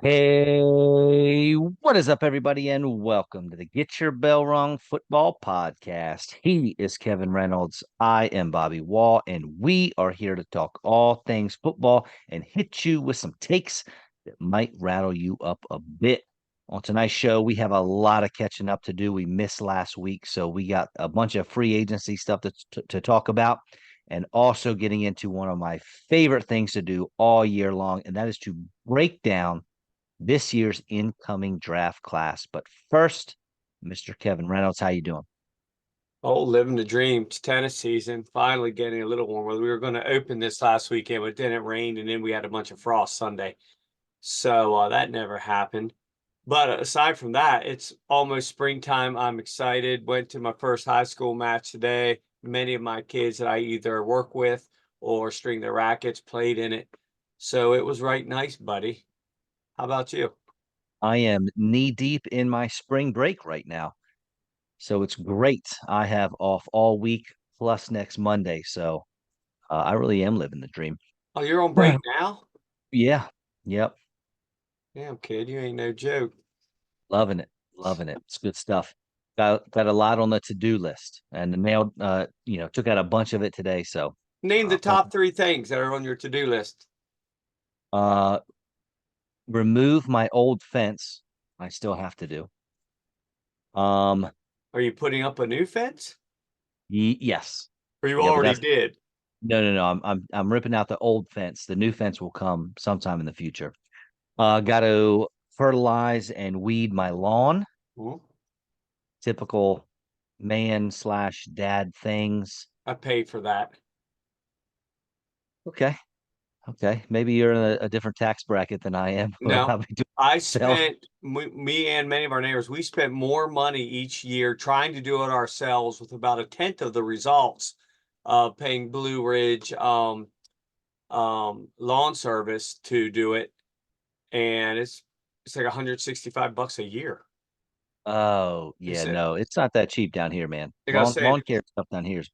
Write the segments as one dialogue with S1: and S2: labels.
S1: Hey, what is up, everybody, and welcome to the Get Your Bell Rung Football Podcast. He is Kevin Reynolds. I am Bobby Wall, and we are here to talk all things football and hit you with some takes that might rattle you up a bit. On tonight's show, we have a lot of catching up to do. We missed last week, so we got a bunch of free agency stuff to talk about, and also getting into one of my favorite things to do all year long, and that is to break down this year's incoming draft class. But first, Mr. Kevin Reynolds, how you doing?
S2: Oh, living the dream. It's tennis season, finally getting a little warmer. We were going to open this last weekend, but then it rained, and then we had a bunch of frost Sunday. So that never happened. But aside from that, it's almost springtime. I'm excited. Went to my first high school match today. Many of my kids that I either work with or string their rackets played in it. So it was right nice, buddy. How about you?
S1: I am knee deep in my spring break right now. So it's great. I have off all week plus next Monday. So I really am living the dream.
S2: Oh, you're on break now?
S1: Yeah. Yep.
S2: Damn, kid, you ain't no joke.
S1: Loving it. Loving it. It's good stuff. Got a lot on the to-do list and the mail, took out a bunch of it today. So
S2: Name the
S1: uh,
S2: top three things that are on your to-do list.
S1: uh, remove my old fence. I still have to do. Um,
S2: Are you putting up a new fence?
S1: Yes.
S2: Or you
S1: Yeah, but
S2: already
S1: that's
S2: did?
S1: no. I'm ripping out the old fence. The new fence will come sometime in the future. Got to fertilize and weed my lawn.
S2: Hmm?
S1: Typical man slash dad things.
S2: I paid for that.
S1: Okay. Okay. Maybe you're in a different tax bracket than I am, but
S2: No,
S1: I'll be doing
S2: I
S1: it myself.
S2: spent me and many of our neighbors, we spent more money each year trying to do it ourselves with about a tenth of the results of paying Blue Ridge lawn service to do it. And it's like 165 bucks a year.
S1: Oh,
S2: They
S1: yeah,
S2: said,
S1: no, it's not that cheap down here, man.
S2: like I said,
S1: Lawn care stuff down here is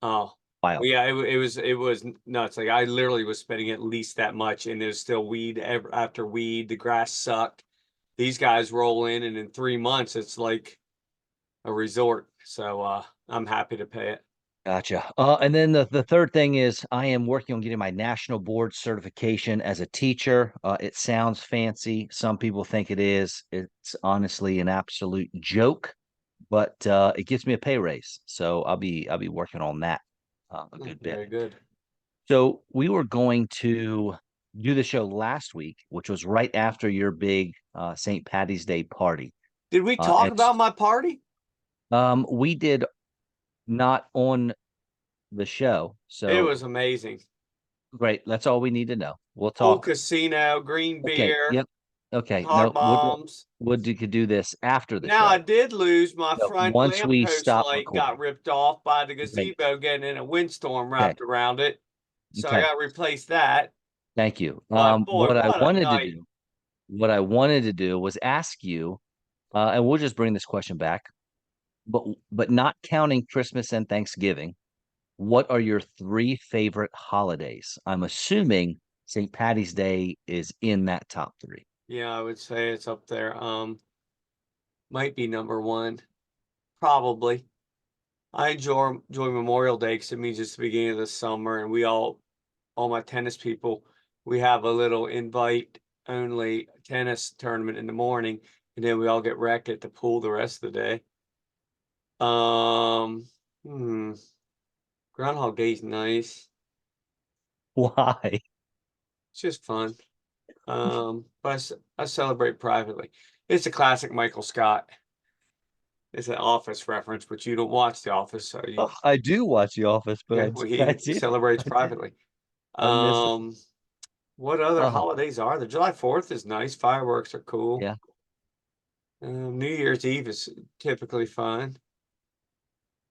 S2: oh, well,
S1: wild.
S2: yeah, it was nuts. Like I literally was spending at least that much, and there's still weed after weed. The grass sucked. These guys roll in, and in 3 months, it's like a resort. So I'm happy to pay it.
S1: Gotcha. And then the third thing is I am working on getting my national board certification as a teacher. It sounds fancy. Some people think it is. It's honestly an absolute joke, but it gives me a pay raise. So I'll be working on that a good bit.
S2: Very good.
S1: So we were going to do the show last week, which was right after your big St. Patty's Day party.
S2: Did we
S1: Uh,
S2: talk
S1: and
S2: about my party?
S1: we did not on the show.
S2: It
S1: So
S2: was amazing.
S1: great. That's all we need to know. We'll
S2: Full
S1: talk.
S2: casino, green
S1: Okay.
S2: beer,
S1: Yep. Okay.
S2: hot
S1: No,
S2: bombs.
S1: would you could do this after the
S2: Now I
S1: show.
S2: did lose my
S1: So
S2: front
S1: once we
S2: lamppost
S1: stop
S2: light got
S1: recording.
S2: ripped off by the
S1: Great.
S2: gazebo getting in a windstorm
S1: Okay.
S2: wrapped around it. So I
S1: Okay.
S2: got to replace that.
S1: Thank you.
S2: But boy,
S1: What I
S2: what a
S1: wanted to
S2: night.
S1: do, what I wanted to do was ask you, and we'll just bring this question back, but not counting Christmas and Thanksgiving. What are your three favorite holidays? I'm assuming St. Patty's Day is in that top three.
S2: Yeah, I would say it's up there. Might be number one, probably. I enjoy Memorial Day because it means it's the beginning of the summer, and all my tennis people, we have a little invite only tennis tournament in the morning, and then we all get wrecked at the pool the rest of the day. Um, hmm, Groundhog Day's nice.
S1: Why?
S2: It's just fun. But I celebrate privately. It's a classic Michael Scott. It's an Office reference, but you don't watch The Office, so you
S1: Oh, I do watch The Office, but
S2: yeah. Well,
S1: I
S2: he
S1: did.
S2: celebrates
S1: I did.
S2: privately.
S1: I miss it.
S2: Um, what other
S1: Oh,
S2: holidays are there? July 4th is nice. Fireworks are cool.
S1: yeah.
S2: New Year's Eve is typically fun.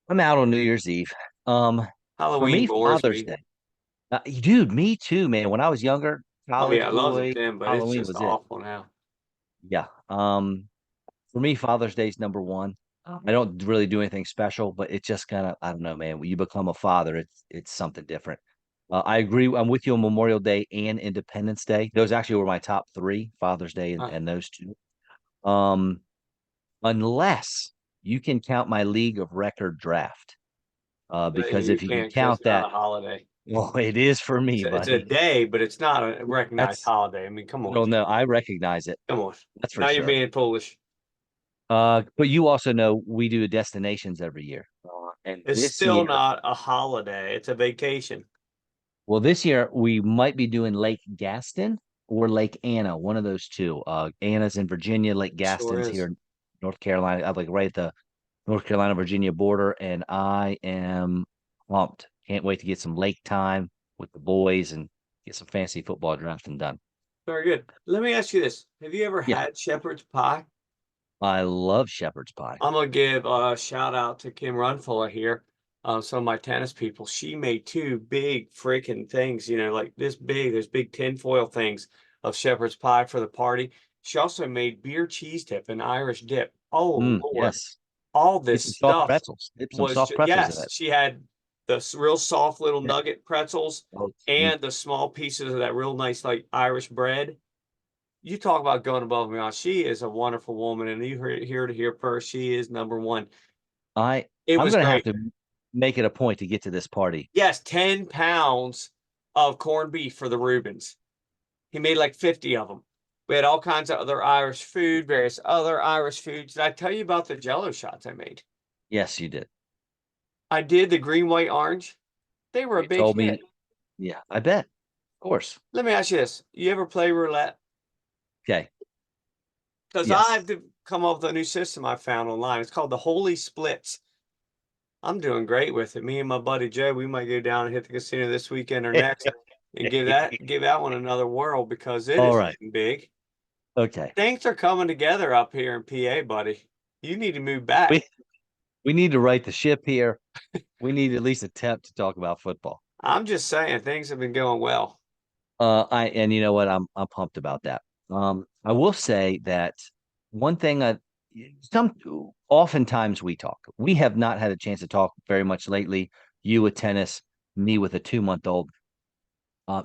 S1: I'm out on New Year's Eve. Um, for
S2: Halloween
S1: me,
S2: bores
S1: Father's
S2: me.
S1: Day. Dude, me too, man. When I was younger,
S2: Oh
S1: college
S2: yeah, I love it
S1: boy,
S2: then, but it's
S1: Halloween
S2: just
S1: was it.
S2: awful now.
S1: Yeah. For me, Father's Day is number one. I don't really do anything special, but it just kind of, I don't know, man. When you become a father, it's something different. I agree. I'm with you on Memorial Day and Independence Day. Those actually were my top three, Father's Day and those two. Um, unless you can count my league of record draft. Because
S2: You
S1: if you can
S2: can't because
S1: count
S2: it's not
S1: that,
S2: a holiday.
S1: well, it is for me,
S2: It's a
S1: buddy.
S2: day, but it's not a recognized
S1: That's
S2: holiday. I mean, come on,
S1: well, no, I recognize it.
S2: come on.
S1: That's for
S2: Now you're
S1: sure.
S2: being foolish.
S1: But you also know we do destinations every year. And
S2: It's
S1: this
S2: still
S1: year,
S2: not a holiday. It's a vacation.
S1: well, this year we might be doing Lake Gaston or Lake Anna, one of those two. Anna's in Virginia, Lake
S2: Sure
S1: Gaston's here
S2: is.
S1: in North Carolina, like right at the North Carolina Virginia border, and I am pumped. Can't wait to get some lake time with the boys and get some fancy football drafting done.
S2: Very good. Let me ask you this. Have you ever
S1: Yeah,
S2: had shepherd's pie?
S1: I love shepherd's pie.
S2: I'm gonna give a shout out to Kim Runfuller here. Some of my tennis people. She made two big freaking things, like this big. There's big tinfoil things of shepherd's pie for the party. She also made beer cheese dip and Irish dip. Oh Lord,
S1: Yes,
S2: all
S1: get
S2: this
S1: some soft
S2: stuff
S1: pretzels. Dip some
S2: was
S1: soft pretzels in
S2: yes.
S1: it.
S2: She had the real soft little
S1: Yeah.
S2: nugget pretzels
S1: Oh,
S2: and the small pieces of that real nice like Irish bread. You talk about going above and beyond. She is a wonderful woman, and you heard here to hear first. She is number one.
S1: I
S2: It
S1: I'm
S2: was
S1: gonna have
S2: great.
S1: to make it a point to get to this party.
S2: Yes, 10 pounds of corned beef for the Rubens. He made like 50 of them. We had all kinds of other Irish food, various other Irish foods. Did I tell you about the Jello shots I made?
S1: Yes, you did.
S2: I did the green, white, orange. They were a
S1: You
S2: big
S1: told
S2: hit.
S1: me. Yeah, I bet. Of course.
S2: Let me ask you this: you ever play roulette?
S1: Okay.
S2: Because
S1: Yes.
S2: I've come up with a new system I found online. It's called the Holy Splits. I'm doing great with it. Me and my buddy Joe, we might go down and hit the casino this weekend or next and give that one another whirl because it
S1: All
S2: is
S1: right.
S2: getting big.
S1: Okay.
S2: Things are coming together up here in PA, buddy. You need to move back.
S1: We we need to right the ship here. We need at least attempt to talk about football.
S2: I'm just saying things have been going well.
S1: I and you know what? I'm pumped about that. I will say that one thing some oftentimes we talk. We have not had a chance to talk very much lately. You with tennis, me with a 2 month old.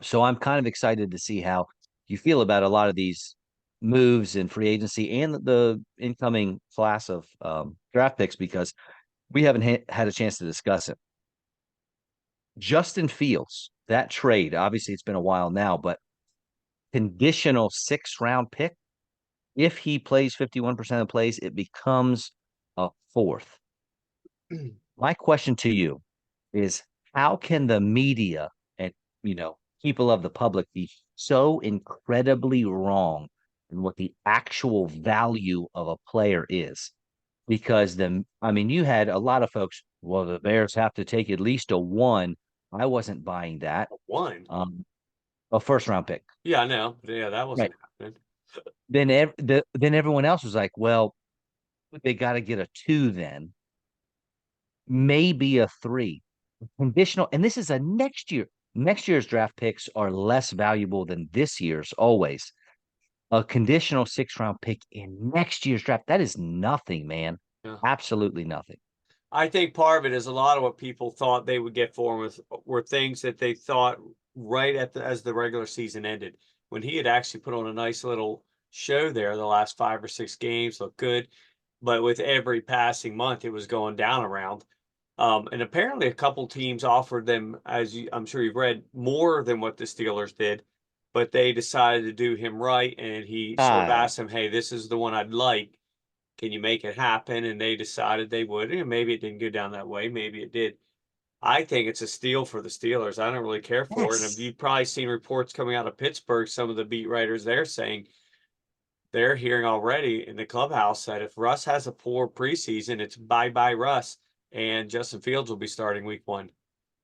S1: So I'm kind of excited to see how you feel about a lot of these moves in free agency and the incoming class of draft picks because we haven't had a chance to discuss it. Justin Fields, that trade, obviously it's been a while now, but conditional 6 round pick. If he plays 51% of the plays, it becomes a fourth. My question to you is how can the media and people of the public be so incredibly wrong in what the actual value of a player is? Because you had a lot of folks, well, the Bears have to take at least a one. I wasn't buying that.
S2: One.
S1: Um, a first round pick.
S2: Yeah, I know. Yeah, that
S1: Right.
S2: wasn't happening.
S1: Then everyone else was like, well, they got to get a two then, maybe a three. Conditional, and this is a next year. Next year's draft picks are less valuable than this year's always. A conditional 6 round pick in next year's draft, that is nothing, man.
S2: Yeah.
S1: Absolutely nothing.
S2: I think part of it is a lot of what people thought they would get for him were things that they thought right as the regular season ended. When he had actually put on a nice little show there, the last 5 or 6 games looked good, but with every passing month, it was going down around. And apparently, a couple teams offered them, I'm sure you've read, more than what the Steelers did, but they decided to do him right, and he sort of
S1: Ah,
S2: asked them, "Hey, this is the one I'd like. Can you make it happen?" And they decided they would. And maybe it didn't go down that way. Maybe it did. I think it's a steal for the Steelers. I don't really care for it. And
S1: yes.
S2: you've probably seen reports coming out of Pittsburgh, some of the beat writers there saying they're hearing already in the clubhouse that if Russ has a poor preseason, it's bye bye Russ. And Justin Fields will be starting week one.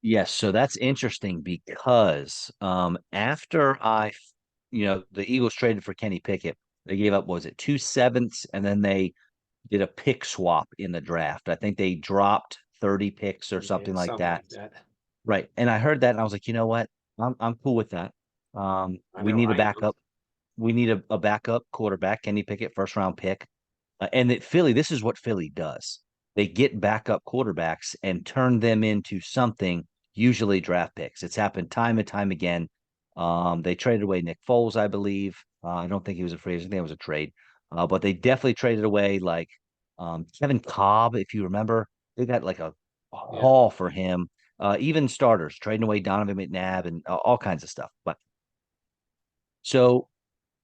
S1: Yes, so that's interesting because after the Eagles traded for Kenny Pickett, they gave up, was it 2 sevenths, and then they did a pick swap in the draft. I think they dropped 30 picks or
S2: Yeah,
S1: something like
S2: something
S1: that.
S2: like that.
S1: Right. And I heard that and I was like, you know what? I'm cool with that.
S2: I
S1: We
S2: know
S1: need a
S2: I am.
S1: backup. We need a backup quarterback, Kenny Pickett, 1st round pick. And that Philly, this is what Philly does. They get backup quarterbacks and turn them into something usually draft picks. It's happened time and time again. They traded away Nick Foles, I believe. I don't think he was a free agent. I think it was a trade. But they definitely traded away like Kevin Cobb, if you remember. They got like a
S2: Yeah.
S1: haul for him. Even starters, trading away Donovan McNabb and all kinds of stuff. But so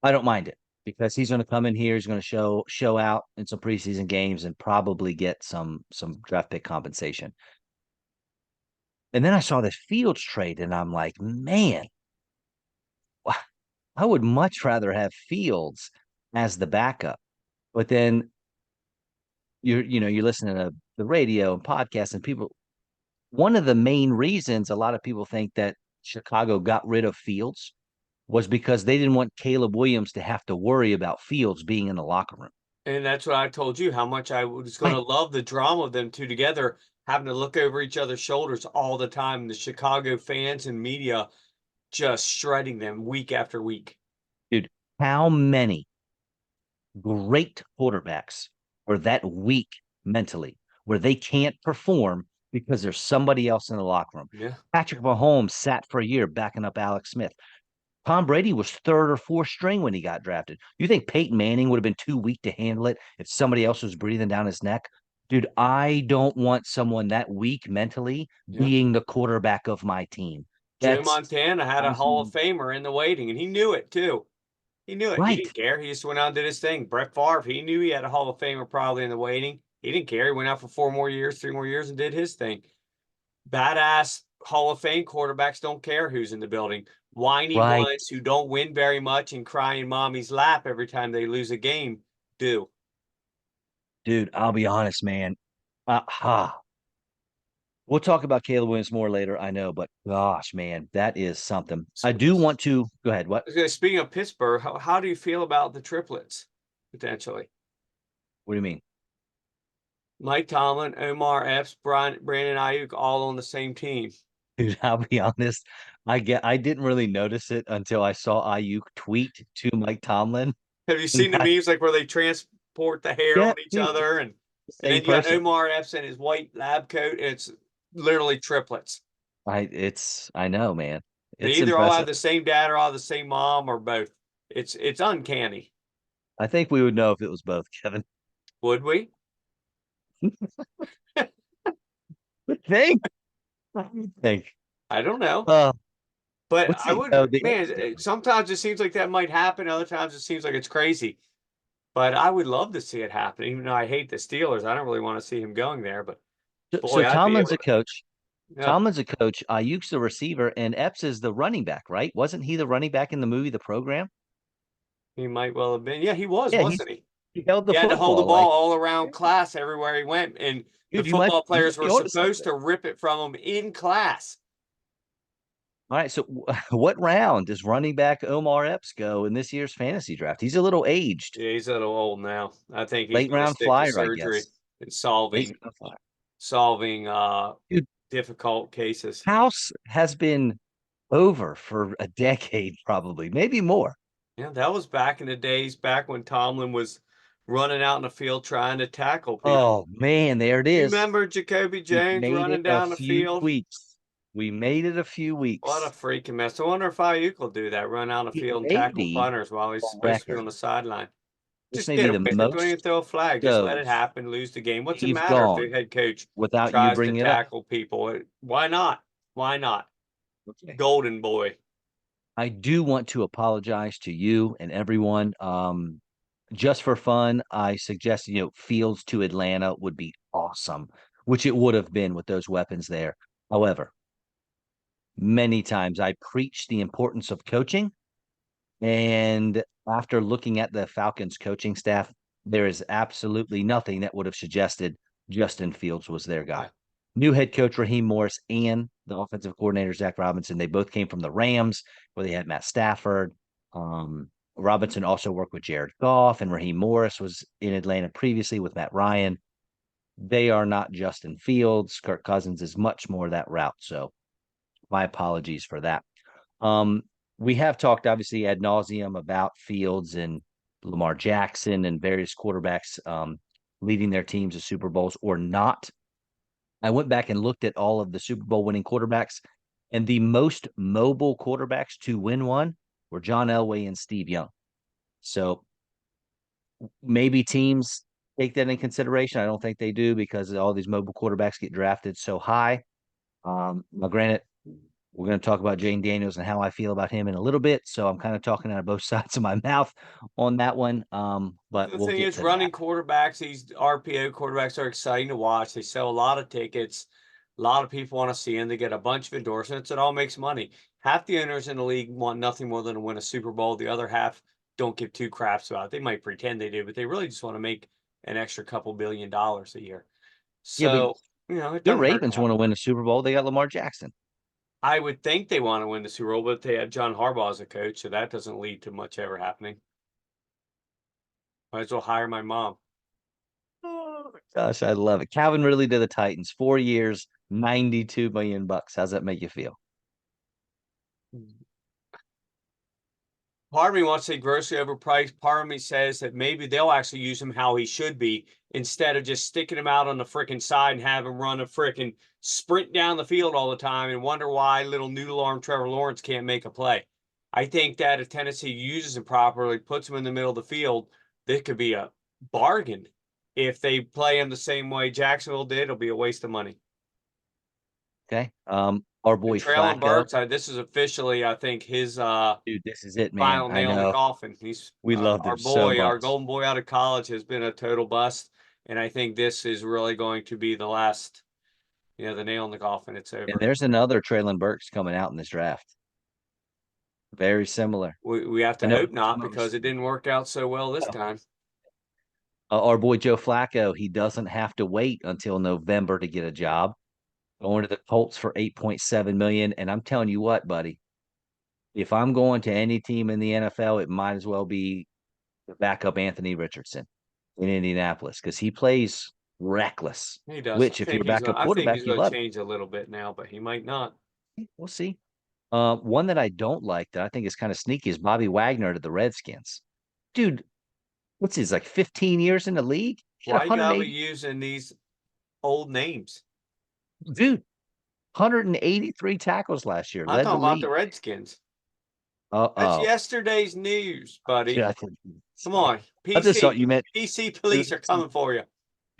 S1: I don't mind it because he's going to come in here. He's going to show out in some preseason games and probably get some draft pick compensation. And then I saw this Fields trade, and I'm like, man, I would much rather have Fields as the backup. But then you're listening to the radio and podcasts, and people. One of the main reasons a lot of people think that Chicago got rid of Fields was because they didn't want Caleb Williams to have to worry about Fields being in the locker room.
S2: And that's what I told you, how much I was going to
S1: Right.
S2: love the drama of them two together, having to look over each other's shoulders all the time. The Chicago fans and media just shredding them week after week.
S1: Dude, how many great quarterbacks are that weak mentally where they can't perform because there's somebody else in the locker room?
S2: Yeah.
S1: Patrick Mahomes sat for a year backing up Alex Smith. Tom Brady was third or fourth string when he got drafted. You think Peyton Manning would have been too weak to handle it if somebody else was breathing down his neck? Dude, I don't want someone that weak mentally
S2: Yeah.
S1: being the quarterback of my team.
S2: Joe
S1: That's
S2: Montana had a Hall of Famer in the waiting, and he knew it too. He knew it. He
S1: right.
S2: didn't care. He just went out and did his thing. Brett Favre, he knew he had a Hall of Famer probably in the waiting. He didn't care. He went out for 4 more years, 3 more years, and did his thing. Badass Hall of Fame quarterbacks don't care who's in the building. Whiny
S1: Right.
S2: ones who don't win very much and cry in mommy's lap every time they lose a game do.
S1: Dude, I'll be honest, man. We'll talk about Caleb Williams more later, I know, but gosh, man, that is something. I do want to go ahead. What?
S2: Speaking of Pittsburgh, how do you feel about the triplets potentially?
S1: What do you mean?
S2: Mike Tomlin, Omar Epps, Brandon Ayuk, all on the same team.
S1: Dude, I'll be honest. I didn't really notice it until I saw Ayuk tweet to Mike Tomlin.
S2: Have you
S1: And
S2: seen the memes like where they transport the hair
S1: yeah,
S2: on each
S1: dude,
S2: other and
S1: same
S2: then you got
S1: person.
S2: Omar Epps in his white lab coat and it's literally triplets.
S1: I know, man.
S2: They
S1: It's
S2: either all have
S1: impressive.
S2: the same dad or all the same mom or both. It's uncanny.
S1: I think we would know if it was both, Kevin.
S2: Would we?
S1: Think. I think.
S2: I don't know.
S1: Uh,
S2: But
S1: what's
S2: I
S1: the
S2: would,
S1: the
S2: man, sometimes it seems like that might happen. Other times it seems like it's crazy. But I would love to see it happen, even though I hate the Steelers. I don't really want to see him going there. But
S1: so
S2: boy, I'd be
S1: Tomlin's
S2: able
S1: a
S2: to.
S1: coach.
S2: Yeah,
S1: Tomlin's a coach. Ayuk's the receiver, and Epps is the running back, right? Wasn't he the running back in the movie, The Program?
S2: he might well have been. Yeah, he was,
S1: Yeah,
S2: wasn't he?
S1: he held the
S2: He had to hold the
S1: football.
S2: ball
S1: Like,
S2: all around class everywhere he went. And the
S1: dude,
S2: football
S1: you
S2: players
S1: might
S2: were
S1: be onto
S2: supposed
S1: something.
S2: to rip it from him in class.
S1: All right, so what round does running back Omar Epps go in this year's fantasy draft? He's a little aged,
S2: Yeah, he's a little old now. I think he's
S1: late
S2: going to
S1: round
S2: stick to
S1: flyer, I
S2: surgery
S1: guess.
S2: and
S1: Late
S2: solving
S1: round flyer.
S2: solving
S1: Dude,
S2: difficult cases.
S1: House has been over for a decade, probably, maybe more.
S2: Yeah, that was back in the days, back when Tomlin was running out in the field trying to tackle people.
S1: Oh man, there it
S2: You
S1: is.
S2: remember Jacoby
S1: We've
S2: Jones
S1: made it
S2: running
S1: a
S2: down the
S1: few
S2: field?
S1: weeks. We made it a few
S2: What a
S1: weeks.
S2: freaking mess. I wonder if Ayuk will do that, run out the
S1: It
S2: field and
S1: may
S2: tackle
S1: be
S2: punters while he's
S1: a
S2: supposed to be on
S1: record.
S2: the sideline.
S1: This
S2: Just
S1: may
S2: get
S1: be the
S2: away with it. Don't even
S1: most
S2: throw a flag. Just let it
S1: goes
S2: happen, lose the game. What's it
S1: we've
S2: matter if the
S1: gone
S2: head coach
S1: without you
S2: tries to
S1: bringing it up.
S2: tackle people? Why not? Why not?
S1: Okay.
S2: Golden boy.
S1: I do want to apologize to you and everyone. Just for fun, I suggested, Fields to Atlanta would be awesome, which it would have been with those weapons there. However, many times I preach the importance of coaching. And after looking at the Falcons coaching staff, there is absolutely nothing that would have suggested Justin Fields was their guy.
S2: Yeah.
S1: New head coach Raheem Morris and the offensive coordinator Zach Robinson, they both came from the Rams, where they had Matt Stafford. Robinson also worked with Jared Goff, and Raheem Morris was in Atlanta previously with Matt Ryan. They are not Justin Fields. Kirk Cousins is much more that route. So my apologies for that. Um, we have talked obviously ad nauseum about Fields and Lamar Jackson and various quarterbacks leading their teams to Super Bowls or not. I went back and looked at all of the Super Bowl winning quarterbacks, and the most mobile quarterbacks to win one were John Elway and Steve Young. So maybe teams take that in consideration. I don't think they do because all these mobile quarterbacks get drafted so high. Now, granted, we're going to talk about Jane Daniels and how I feel about him in a little bit. So I'm kind of talking out of both sides of my mouth on that one. But
S2: The
S1: we'll
S2: thing
S1: get
S2: is,
S1: to that.
S2: running quarterbacks, these RPO quarterbacks are exciting to watch. They sell a lot of tickets. A lot of people want to see them. They get a bunch of endorsements. It all makes money. Half the owners in the league want nothing more than to win a Super Bowl. The other half don't give two craps about it. They might pretend they do, but they really just want to make an extra couple $1 billion a year.
S1: Yeah, but
S2: So, it
S1: your
S2: doesn't hurt to
S1: Ravens
S2: have
S1: want to
S2: them.
S1: win a Super Bowl. They got Lamar Jackson.
S2: I would think they want to win the Super Bowl, but they have John Harbaugh as a coach, so that doesn't lead to much ever happening. Might as well hire my mom.
S1: Oh, gosh, I love it. Calvin Ridley to the Titans, 4 years, 92 million bucks. How's that make you feel?
S2: Part of me wants to say grossly overpriced. Part of me says that maybe they'll actually use him how he should be instead of just sticking him out on the freaking side and have him run a freaking sprint down the field all the time and wonder why little noodle arm Trevor Lawrence can't make a play. I think that if Tennessee uses him properly, puts him in the middle of the field, this could be a bargain. If they play him the same way Jacksonville did, it'll be a waste of money.
S1: Okay. Our
S2: And
S1: boy
S2: Traylon
S1: Flacco.
S2: Burks, this is officially, I think, his
S1: Dude, this is it, man.
S2: final
S1: I
S2: nail in the
S1: know.
S2: coffin. He's
S1: We loved
S2: our
S1: him so
S2: boy, our
S1: much.
S2: golden boy out of college has been a total bust. And I think this is really going to be the last, the nail in the coffin. It's
S1: And
S2: over.
S1: there's another Traylon Burks coming out in this draft. Very similar.
S2: We have
S1: I
S2: to
S1: know
S2: hope not
S1: some of
S2: because
S1: us.
S2: it didn't work out so well this time.
S1: Our boy Joe Flacco, he doesn't have to wait until November to get a job. Going to the Colts for 8.7 million. And I'm telling you what, buddy, if I'm going to any team in the NFL, it might as well be the backup Anthony Richardson in Indianapolis because he plays reckless.
S2: He does.
S1: Which, if you're a
S2: I
S1: backup
S2: think
S1: quarterback,
S2: he's
S1: you
S2: going to
S1: love
S2: change a little bit now, but he might not.
S1: it. We'll see. One that I don't like that I think is kind of sneaky is Bobby Wagner to the Redskins. Dude, what's his like 15 years in the league? He had
S2: Why you gotta be
S1: 180,
S2: using these old names?
S1: dude, 183 tackles last year,
S2: I'm
S1: led the
S2: talking about the
S1: league.
S2: Redskins. That's
S1: Uh-oh.
S2: yesterday's news,
S1: Dude,
S2: buddy. Come on,
S1: I just thought you
S2: PC.
S1: meant
S2: PC police are coming for you.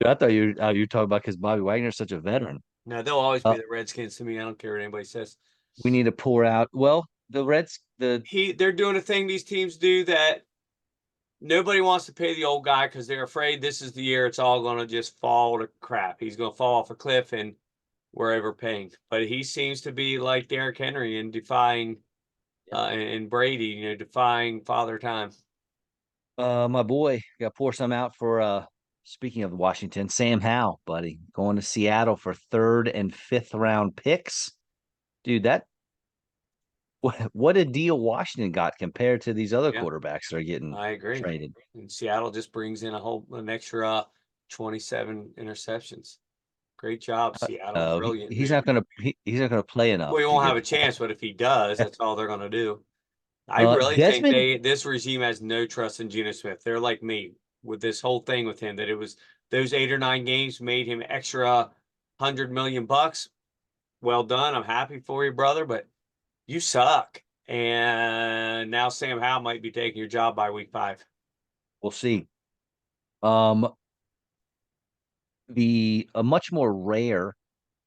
S1: I thought you talking about because Bobby Wagner's such a veteran.
S2: No, they'll always
S1: Uh,
S2: be the Redskins to me. I don't care what anybody says.
S1: we need to pour out. Well, the
S2: They're doing a thing these teams do that nobody wants to pay the old guy because they're afraid this is the year it's all going to just fall to crap. He's going to fall off a cliff and we're overpaying. But he seems to be like Derrick Henry and defying and Brady, defying father time.
S1: my boy got to pour some out for speaking of Washington, Sam Howell, buddy, going to Seattle for third and fifth round picks. Dude, that what a deal Washington got compared to these other
S2: Yeah,
S1: quarterbacks that are getting
S2: I agree.
S1: traded.
S2: And Seattle just brings in an extra 27 interceptions. Great job, Seattle. Brilliant
S1: He's
S2: move.
S1: not gonna he's not gonna play
S2: Well,
S1: enough
S2: he
S1: to
S2: won't have
S1: get
S2: a chance, but if he does, that's all they're going to do. I really think
S1: Desmond.
S2: this regime has no trust in Geno Smith. They're like me with this whole thing with him that it was those 8 or 9 games made him extra 100 million bucks. Well done. I'm happy for you, brother, but you suck. And now Sam Howell might be taking your job by week 5.
S1: We'll see. Um, the a much more rare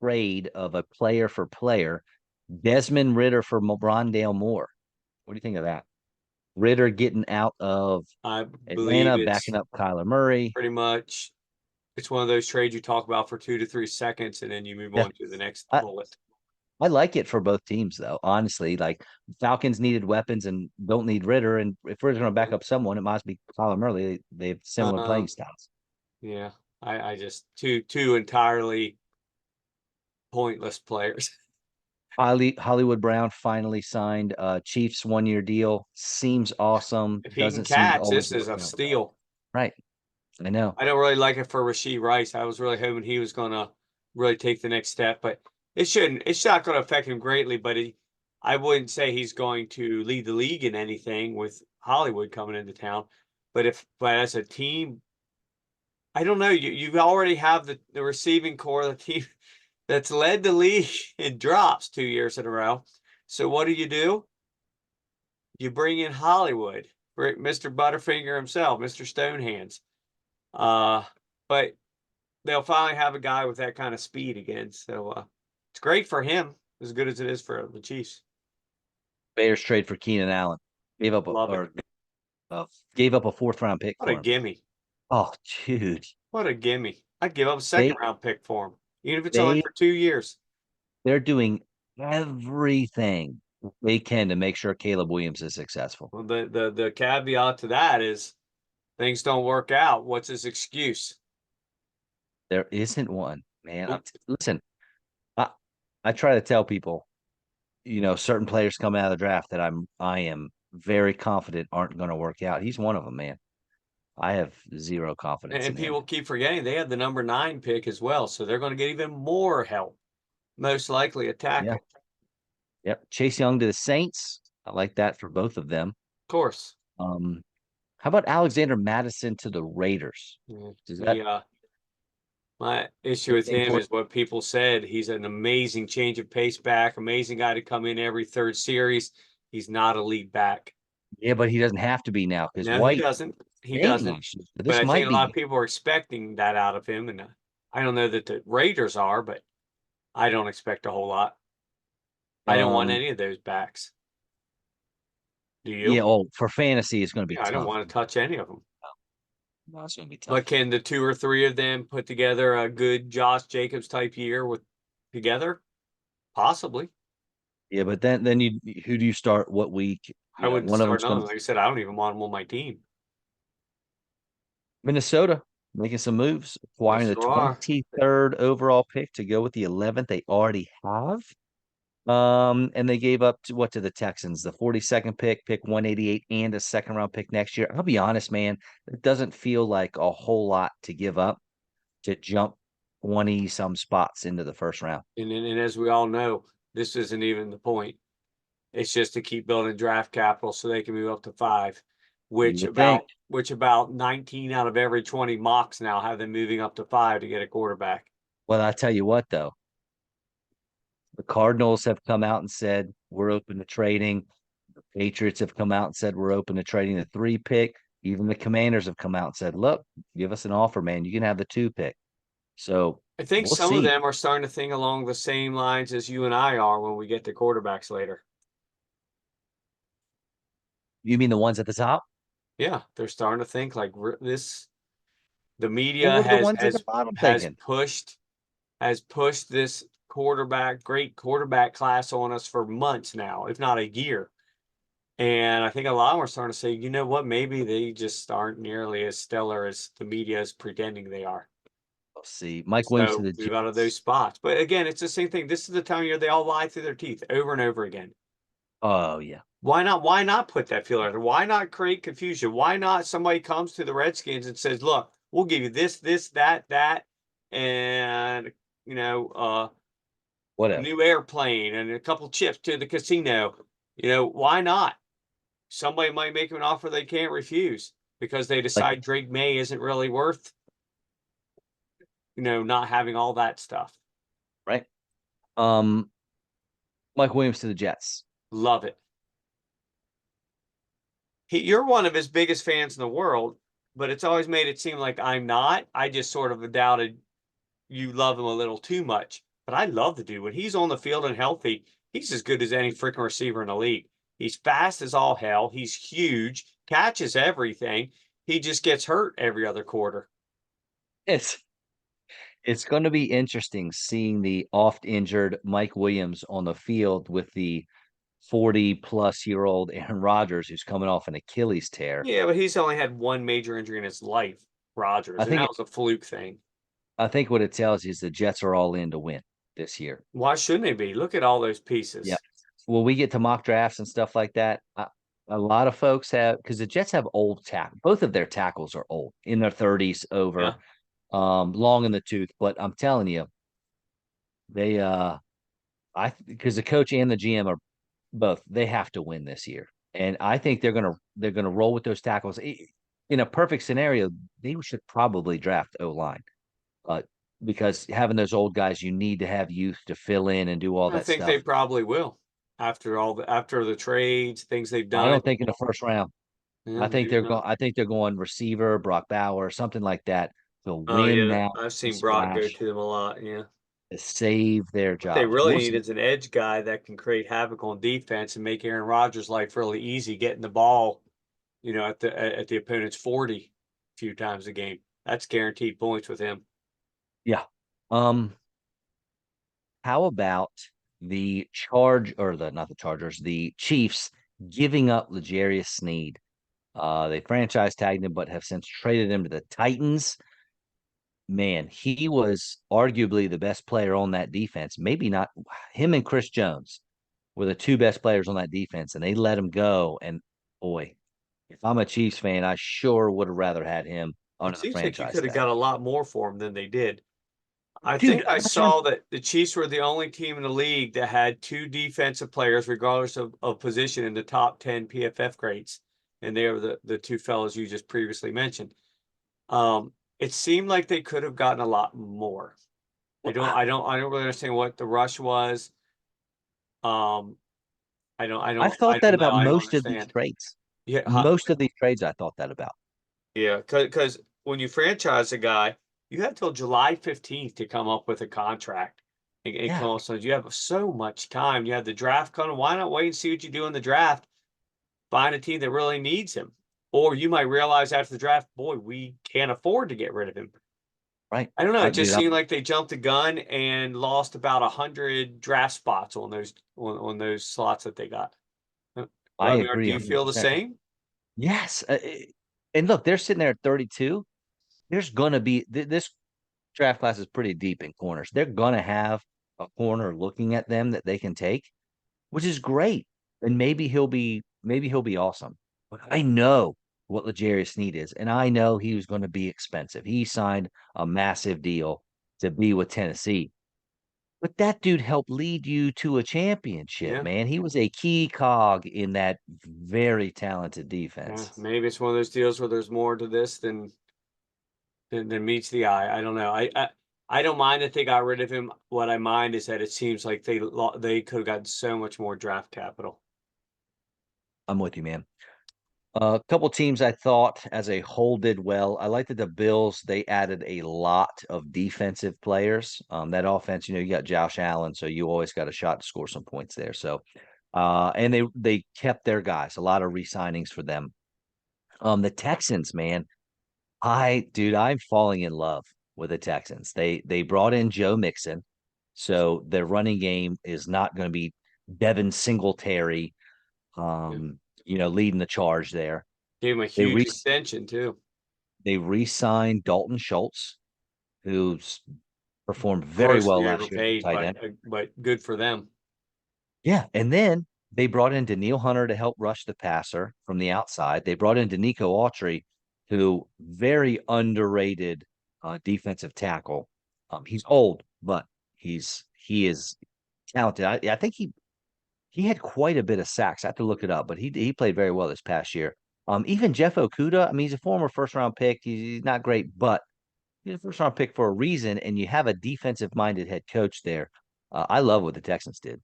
S1: trade of a player for player, Desmond Ritter for Rondale Moore. What do you think of that? Ritter getting out of
S2: I believe
S1: Atlanta,
S2: it's
S1: backing up Kyler Murray.
S2: pretty much it's one of those trades you talk about for 2 to 3 seconds and then you move
S1: Yeah,
S2: on to the next
S1: I,
S2: bullet.
S1: I like it for both teams though. Honestly, like Falcons needed weapons and don't need Ritter, and if Ritter's going to back up someone, it must be Kyler Murray. They have similar playing
S2: Um,
S1: styles.
S2: yeah, I just two entirely pointless players.
S1: Hollywood Brown finally signed Chiefs 1 year deal. Seems awesome.
S2: If he can
S1: Doesn't seem to
S2: catch,
S1: always
S2: this is
S1: work
S2: a
S1: out.
S2: steal.
S1: Right. I know.
S2: I don't really like it for Rasheed Rice. I was really hoping he was going to really take the next step, but it shouldn't. It's not going to affect him greatly, but I wouldn't say he's going to lead the league in anything with Hollywood coming into town. But as a team, I don't know. You already have the receiving core of the team. that's led the league in drops 2 years in a row. So what do? You bring in Hollywood, Mr. Butterfinger himself, Mr. Stonehands. Uh, but they'll finally have a guy with that kind of speed again. So it's great for him, as good as it is for the Chiefs.
S1: Bears trade for Keenan Allen. Gave up a,
S2: Love it.
S1: or gave up a fourth round pick
S2: What a
S1: for him.
S2: gimme.
S1: Oh, dude.
S2: What a gimme. I'd give up a second
S1: They
S2: round pick for him, even if it's only
S1: they
S2: for 2 years.
S1: they're doing everything they can to make sure Caleb Williams is successful.
S2: Well, the caveat to that is things don't work out. What's his excuse?
S1: There isn't one, man.
S2: Nope.
S1: Listen, I I try to tell people, certain players coming out of the draft that I am very confident aren't going to work out. He's one of them, man. I have zero confidence
S2: And
S1: in him.
S2: people keep forgetting they have the number 9 pick as well. So they're going to get even more help, most likely
S1: Yeah.
S2: attacking.
S1: Yep. Chase Young to the Saints. I like that for both of them.
S2: Of course.
S1: Um, how about Alexander Madison to the Raiders?
S2: Yeah.
S1: Does that
S2: My issue with
S1: anything
S2: him
S1: for
S2: is what people said. He's an amazing change of pace back, amazing guy to come in every third series. He's not a lead back.
S1: Yeah, but he doesn't have to be now because
S2: No, he
S1: White
S2: doesn't. He
S1: ain't
S2: doesn't.
S1: much.
S2: But
S1: This
S2: I think
S1: might
S2: a lot
S1: be.
S2: of people are expecting that out of him, and I don't know that the Raiders are, but I don't expect a whole lot. I didn't want
S1: Um,
S2: any of those backs. Do
S1: yeah.
S2: you?
S1: Oh, for fantasy, it's going to be
S2: Yeah, I don't
S1: tough.
S2: want to touch any of them.
S1: No, it's going to be
S2: But
S1: tough.
S2: can the two or three of them put together a good Josh Jacobs type year with together? Possibly.
S1: Yeah, but then you who do you start what week?
S2: I wouldn't
S1: One of
S2: start
S1: them's
S2: none.
S1: going to
S2: Like I said, I don't even want them on my team.
S1: Minnesota making some moves,
S2: They
S1: acquiring the
S2: sure are.
S1: 23rd overall pick to go with the 11th they already have. And they gave up to the Texans, the 42nd pick 188, and a second round pick next year. I'll be honest, man, it doesn't feel like a whole lot to give up to jump 20 some spots into the first round.
S2: And as we all know, this isn't even the point. It's just to keep building draft capital so they can move up to 5,
S1: You
S2: which
S1: would think.
S2: about which about 19 out of every 20 mocks now have them moving up to 5 to get a quarterback.
S1: Well, I tell you what, though, the Cardinals have come out and said we're open to trading. The Patriots have come out and said we're open to trading the 3 pick. Even the Commanders have come out and said, look, give us an offer, man. You can have the 2 pick. So
S2: I think
S1: we'll
S2: some of
S1: see.
S2: them are starting to think along the same lines as you and I are when we get to quarterbacks later.
S1: You mean the ones at the top?
S2: Yeah, they're starting to think like this. The
S1: Well,
S2: media
S1: what are the
S2: has
S1: ones at the bottom
S2: has
S1: thinking?
S2: pushed has pushed this great quarterback class on us for months now, if not a year. And I think a lot of them are starting to say, you know what, maybe they just aren't nearly as stellar as the media is pretending they are.
S1: We'll see. Mike Williams to
S2: So
S1: the
S2: move out of those
S1: Jets.
S2: spots. But again, it's the same thing. This is the time of year they all lie through their teeth over and over again.
S1: Oh, yeah.
S2: Why not put that feeler out there? Why not create confusion? Why not somebody comes to the Redskins and says, look, we'll give you this, that, and
S1: What
S2: a
S1: if?
S2: new airplane and a couple chips to the casino. Why not? Somebody might make them an offer they can't refuse because they
S1: Like,
S2: decide Drake May isn't really worth, not having all that stuff.
S1: right? Um, Mike Williams to the Jets.
S2: Love it. You're one of his biggest fans in the world, but it's always made it seem like I'm not. I just sort of doubted you love him a little too much. But I love the dude. When he's on the field and healthy, he's as good as any freaking receiver in the league. He's fast as all hell. He's huge, catches everything. He just gets hurt every other quarter.
S1: It's it's going to be interesting seeing the oft injured Mike Williams on the field with the 40 plus year old Aaron Rodgers who's coming off an Achilles tear.
S2: Yeah, but he's only had one major injury in his life,
S1: I
S2: Rodgers, and
S1: think
S2: that
S1: it,
S2: was a fluke thing.
S1: I think what it tells you is the Jets are all in to win this year.
S2: Why shouldn't they be? Look at all those
S1: Yeah.
S2: pieces.
S1: Well, we get to mock drafts and stuff like that. A lot of folks have because the Jets have old tackle. Both of their tackles are old in their 30s over,
S2: Yeah.
S1: long in the tooth. But I'm telling you, they because the coach and the GM are both they have to win this year, and I think they're gonna roll with those tackles. In a perfect scenario, they should probably draft O line. because having those old guys, you need to have youth to fill in and do all
S2: I
S1: that
S2: think they
S1: stuff.
S2: probably will after the trades, things they've
S1: I
S2: done.
S1: don't think in the first round.
S2: Yeah, maybe not.
S1: I think they're going receiver, Brock Bauer, something like that to
S2: Oh
S1: win
S2: yeah,
S1: now
S2: I've
S1: and
S2: seen Brock go
S1: splash
S2: to them a lot. Yeah.
S1: to save their
S2: What they
S1: jobs.
S2: really
S1: We'll
S2: need
S1: see.
S2: is an edge guy that can create havoc on defense and make Aaron Rodgers' life really easy getting the ball, at the opponent's 40 a few times a game. That's guaranteed points with him.
S1: Yeah. Um, how about the charge or the not the Chargers, the Chiefs giving up L'Jarius Sneed? They franchise tagged him, but have since traded him to the Titans. Man, he was arguably the best player on that defense. Maybe not him and Chris Jones were the two best players on that defense, and they let him go. And boy, if I'm a Chiefs fan, I sure would have rather had him
S2: It
S1: under the
S2: seems like you
S1: franchise
S2: could have
S1: tag.
S2: got a lot more for him than they did. I
S1: Dude,
S2: think I saw that the Chiefs were the only team in the league that had two defensive players, regardless of position, in the top 10 PFF grades. And they were the two fellows you just previously mentioned. It seemed like they could have gotten a lot more. I don't really understand what the rush was. Um,
S1: I thought
S2: I
S1: that
S2: don't know.
S1: about
S2: I don't
S1: most of these
S2: understand.
S1: trades.
S2: Yeah,
S1: Most of these trades, I thought that about.
S2: yeah, because when you franchise a guy, you have till July 15th to come up with a contract and
S1: Yeah,
S2: come up. So you have so much time. You have the draft coming. Why not wait and see what you do in the draft? Find a team that really needs him. Or you might realize after the draft, boy, we can't afford to get rid of him.
S1: right.
S2: I don't know. It just
S1: Dude,
S2: seemed like they jumped the gun and lost about 100 draft spots on those slots that they got.
S1: I
S2: I mean,
S1: agree
S2: do you feel the
S1: 100%.
S2: same?
S1: Yes. And look, they're sitting there at 32. There's going to be this draft class is pretty deep in corners. They're going to have a corner looking at them that they can take, which is great. And maybe he'll be awesome. But I know what L'Jarius Sneed is, and I know he was going to be expensive. He signed a massive deal to be with Tennessee. But that dude helped lead you to a championship,
S2: Yeah.
S1: man. He was a key cog in that very talented
S2: Yeah.
S1: defense.
S2: Maybe it's one of those deals where there's more to this than meets the eye. I don't know. I don't mind that they got rid of him. What I mind is that it seems like they could have gotten so much more draft capital.
S1: I'm with you, man. A couple teams I thought as a whole did well. I liked that the Bills, they added a lot of defensive players. That offense, you got Josh Allen, so you always got a shot to score some points there. So and they kept their guys, a lot of re-signings for them. The Texans, man, I'm falling in love with the Texans. They brought in Joe Mixon, so their running game is not going to be Devin Singletary,
S2: Yeah.
S1: leading the charge there.
S2: Gave him a
S1: They
S2: huge
S1: re
S2: extension too.
S1: they re-signed Dalton Schultz, who's performed very well
S2: Grossly
S1: last year as a
S2: overpaid,
S1: tight
S2: but
S1: end.
S2: but good for them.
S1: Yeah, and then they brought in Daniil Hunter to help rush the passer from the outside. They brought in Danico Autry, who very underrated defensive tackle. He's old, but he is talented. I think he had quite a bit of sacks. I have to look it up, but he played very well this past year. Even Jeff Okuda, I mean, he's a former first round pick. He's not great, but he's a first round pick for a reason. And you have a defensive minded head coach there. I love what the Texans did.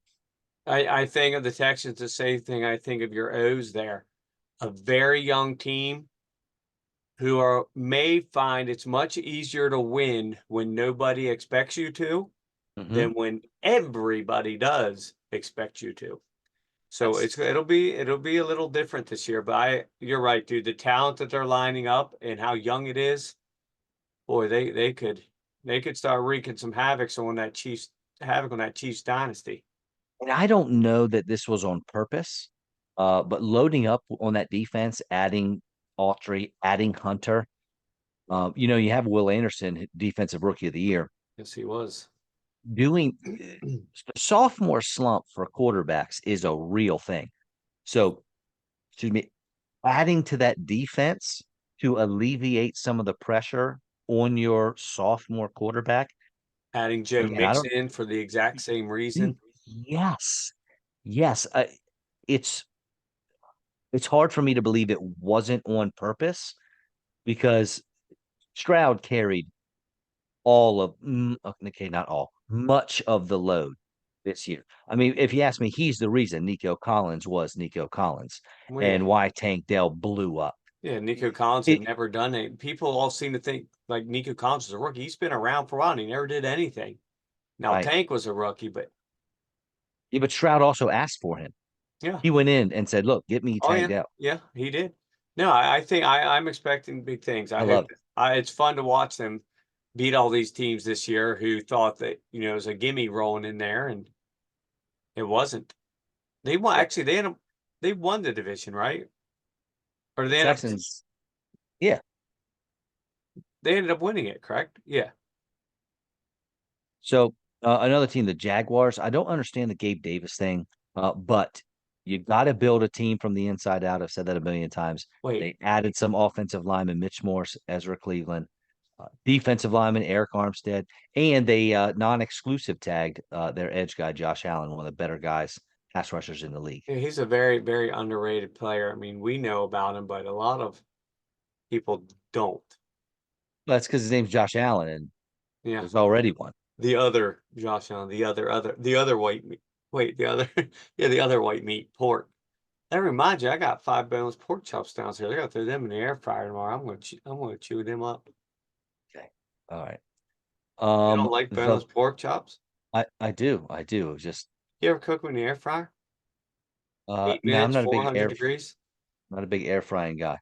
S2: I think of the Texans the same thing I think of your O's there. A very young team who are may find it's much easier to win when nobody expects you to
S1: Hmm.
S2: than when everybody does expect you to. So
S1: Yes.
S2: it'll be a little different this year, but you're right, dude. The talent that they're lining up and how young it is, boy, they could start wreaking some havoc on that Chiefs dynasty.
S1: And I don't know that this was on purpose, but loading up on that defense, adding Autry, adding Hunter. You have Will Anderson, defensive rookie of the year,
S2: Yes, he was.
S1: doing the sophomore slump for quarterbacks is a real thing. So, excuse me, adding to that defense to alleviate some of the pressure on your sophomore quarterback.
S2: Adding Joe
S1: Again, I don't.
S2: Mixon for the exact same
S1: Dude,
S2: reason.
S1: yes, yes. It's it's hard for me to believe it wasn't on purpose because Stroud carried all of okay, not all, much of the load this year. I mean, if you ask me, he's the reason Nico Collins was Nico Collins
S2: Well, yeah.
S1: and why Tank Dell blew up.
S2: Yeah, Nico Collins had
S1: It,
S2: never done it. People all seem to think like Nico Collins is a rookie. He's been around for a while and he never did anything. Now
S1: right.
S2: Tank was a rookie, but
S1: Yeah, but Stroud also asked for him.
S2: yeah.
S1: He went in and said, "Look, get me
S2: Oh
S1: Tank
S2: yeah.
S1: Dell."
S2: Yeah, he did. No, I think I'm expecting big things.
S1: I
S2: I hope
S1: love it.
S2: it's fun to watch them beat all these teams this year who thought that, it was a gimme rolling in there and it wasn't. They won
S1: Yeah,
S2: actually they won the division, right? Or
S1: the Texans. Yeah.
S2: they ended up winning it, correct? Yeah.
S1: So another team, the Jaguars. I don't understand the Gabe Davis thing, but you got to build a team from the inside out. I've said that a million times.
S2: Wait,
S1: They added some offensive linemen, Mitch Morse, Ezra Cleveland, defensive lineman Eric Armstead, and they non-exclusive tagged their edge guy Josh Allen, one of the better guys, pass rushers in the league.
S2: yeah, he's a very, very underrated player. I mean, we know about him, but a lot of people don't.
S1: That's because his name's Josh Allen, and
S2: Yeah.
S1: there's already one.
S2: The other Josh Allen, the other white meat. Wait, the other, yeah, the other white meat, pork. That reminds you, I got 5 boneless pork chops downstairs. I gotta throw them in the air fryer tomorrow. I'm gonna chew them up.
S1: Okay, all right.
S2: You don't like
S1: The
S2: boneless pork chops?
S1: I do. It was just
S2: You ever cook them in the air fryer? Eight
S1: now I'm
S2: minutes,
S1: not a
S2: 400 degrees.
S1: not a big air frying guy.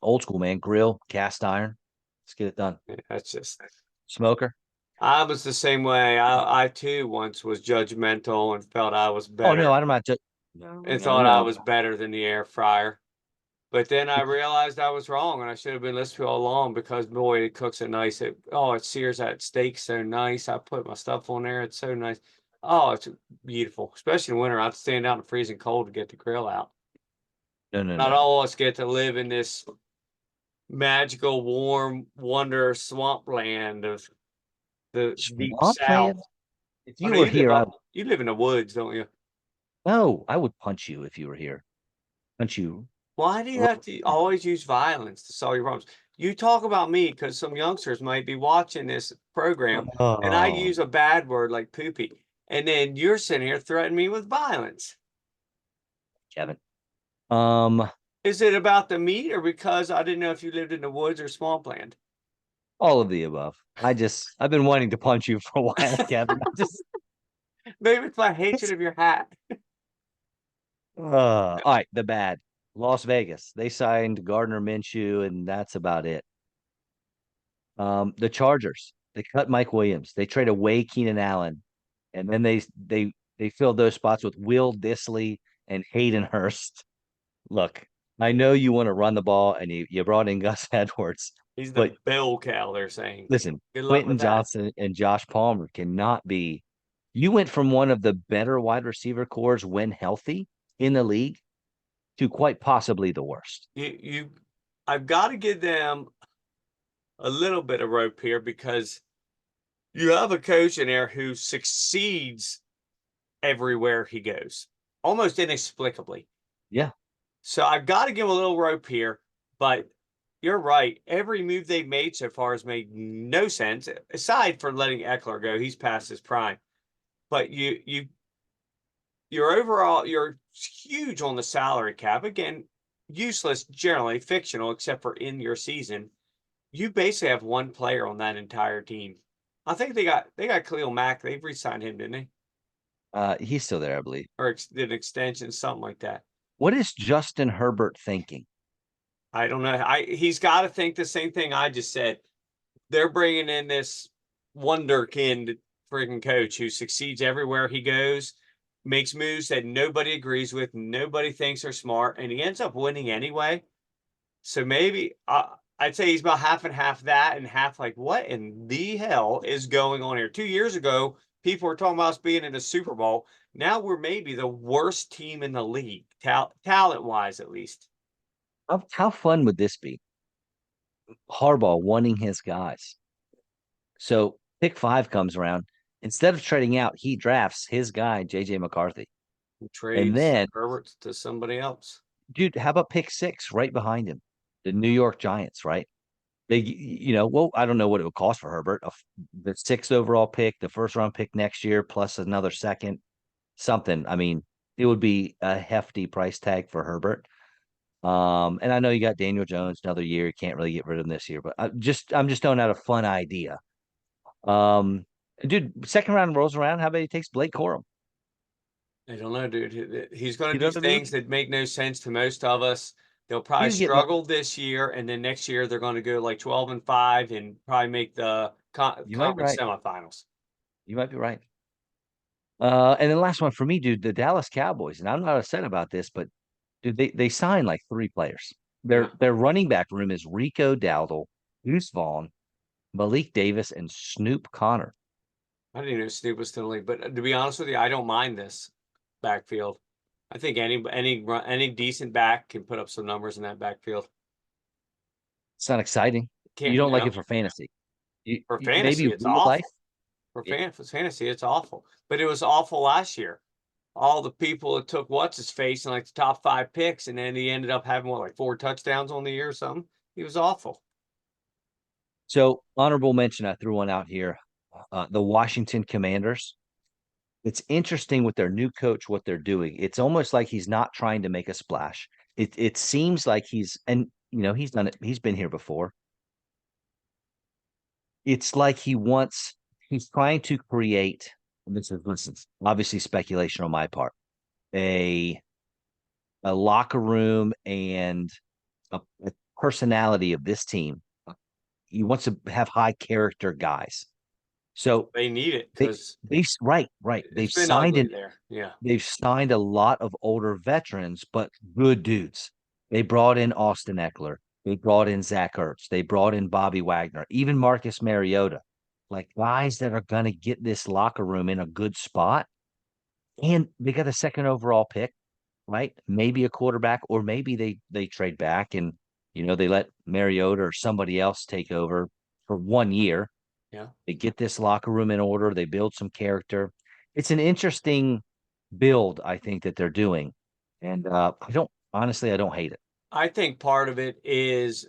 S1: Old school man, grill, cast iron. Let's get it done.
S2: Yeah, that's just.
S1: Smoker.
S2: I was the same way. I too once was judgmental and felt I was
S1: Oh no,
S2: better
S1: I'm not just no,
S2: and
S1: no,
S2: thought I
S1: no.
S2: was better than the air fryer. But then I realized I was wrong and I should have been listening all along because boy, it cooks it nice. It sears that steak so nice. I put my stuff on there. It's so nice. Oh, it's beautiful, especially in winter. I'd stand out in the freezing cold to get the grill out.
S1: No, no,
S2: Not
S1: no.
S2: all of us get to live in this magical, warm, wonder swampland of the deep
S1: Swampland.
S2: south.
S1: If
S2: Oh
S1: you
S2: no,
S1: were here, I
S2: you live in the woods, don't you?
S1: no, I would punch you if you were here. Punch you.
S2: Why do you
S1: Right
S2: have to
S1: there.
S2: always use violence to solve your problems? You talk about me because some youngsters might be watching this program and I
S1: Oh,
S2: use a bad word like poopy. And then you're sitting here threatening me with violence.
S1: Kevin. Um,
S2: Is it about the meat or because I didn't know if you lived in the woods or swampland?
S1: all of the above. I've been wanting to punch you for a while, Kevin. I just
S2: Maybe it's my hatred of your hat.
S1: all right, the bad. Las Vegas. They signed Gardner Minshew, and that's about it. The Chargers. They cut Mike Williams. They trade away Keenan Allen, and then they filled those spots with Will Disley and Hayden Hurst. Look, I know you want to run the ball, and you brought in Gus Edwards,
S2: He's the
S1: but
S2: bell cow, they're saying.
S1: listen,
S2: Good luck
S1: Quentin
S2: with that.
S1: Johnson and Josh Palmer cannot be. You went from one of the better wide receiver cores when healthy in the league to quite possibly the worst.
S2: You I've got to give them a little bit of rope here because you have a coach in there who succeeds everywhere he goes, almost inexplicably.
S1: Yeah.
S2: So I've got to give him a little rope here, but you're right. Every move they've made so far has made no sense, aside from letting Eckler go. He's past his prime. But you're huge on the salary cap. Again, useless generally, fictional, except for in your season. You basically have one player on that entire team. I think they got Khalil Mack. They've re-signed him, didn't they?
S1: He's still there, I believe.
S2: Or did an extension, something like that.
S1: What is Justin Herbert thinking?
S2: I don't know. He's got to think the same thing I just said. They're bringing in this wonderkind freaking coach who succeeds everywhere he goes, makes moves that nobody agrees with, nobody thinks are smart, and he ends up winning anyway. So maybe I'd say he's about half and half that, and half like, what in the hell is going on here? 2 years ago, people were talking about us being in the Super Bowl. Now we're maybe the worst team in the league, talent wise, at least.
S1: How fun would this be? Harbaugh wanting his guys. So pick five comes around. Instead of trading out, he drafts his guy, JJ McCarthy.
S2: He
S1: And
S2: trades
S1: then,
S2: Herbert to somebody else.
S1: dude, how about pick six right behind him? the New York Giants, right? Well, I don't know what it would cost for Herbert. The sixth overall pick, the first round pick next year, plus another second, something. I mean, it would be a hefty price tag for Herbert. And I know you got Daniel Jones another year. You can't really get rid of him this year, but I'm just throwing out a fun idea. Um, dude, second round rolls around. How about he takes Blake Corum?
S2: I don't know, dude. He's going
S1: You
S2: to
S1: know
S2: do
S1: what I
S2: things
S1: mean?
S2: that make no sense to most of us. They'll probably
S1: He's getting
S2: struggle this year, and then next year they're going to go like 12-5 and probably make the
S1: you might be
S2: conference
S1: right.
S2: semifinals.
S1: You might be right. And then last one for me, dude, the Dallas Cowboys. And I'm not upset about this, but dude, they signed like three players.
S2: Yeah.
S1: Their running back room is Rico Dowdle, Deuce Vaughn, Malik Davis, and Snoop Connor.
S2: I didn't know Snoop was still in the league, but to be honest with you, I don't mind this backfield. I think any decent back can put up some numbers in that backfield.
S1: It's not exciting. You
S2: Can't,
S1: don't like it for fantasy.
S2: for
S1: Maybe
S2: fantasy, it's
S1: real life.
S2: awful. For fantasy, it's awful. But it was awful last year. All the people that took what's his face in like the top 5 picks, and then he ended up having what, like 4 touchdowns on the year or something. He was awful.
S1: So honorable mention, I threw one out here. The Washington Commanders. It's interesting with their new coach what they're doing. It's almost like he's not trying to make a splash. It seems like he's done it. He's been here before. It's like he's trying to create, and this is obviously speculation on my part, a a locker room and a personality of this team. He wants to have high character guys. So
S2: They need it
S1: they
S2: because
S1: right.
S2: it's been ugly there. Yeah.
S1: They've signed a lot of older veterans, but good dudes. They brought in Austin Eckler. They brought in Zach Ertz. They brought in Bobby Wagner, even Marcus Mariota, like guys that are going to get this locker room in a good spot. And they got a second overall pick, right? Maybe a quarterback, or maybe they trade back and they let Mariota or somebody else take over for 1 year.
S2: Yeah.
S1: They get this locker room in order. They build some character. It's an interesting build, I think, that they're doing. And I don't hate it.
S2: I think part of it is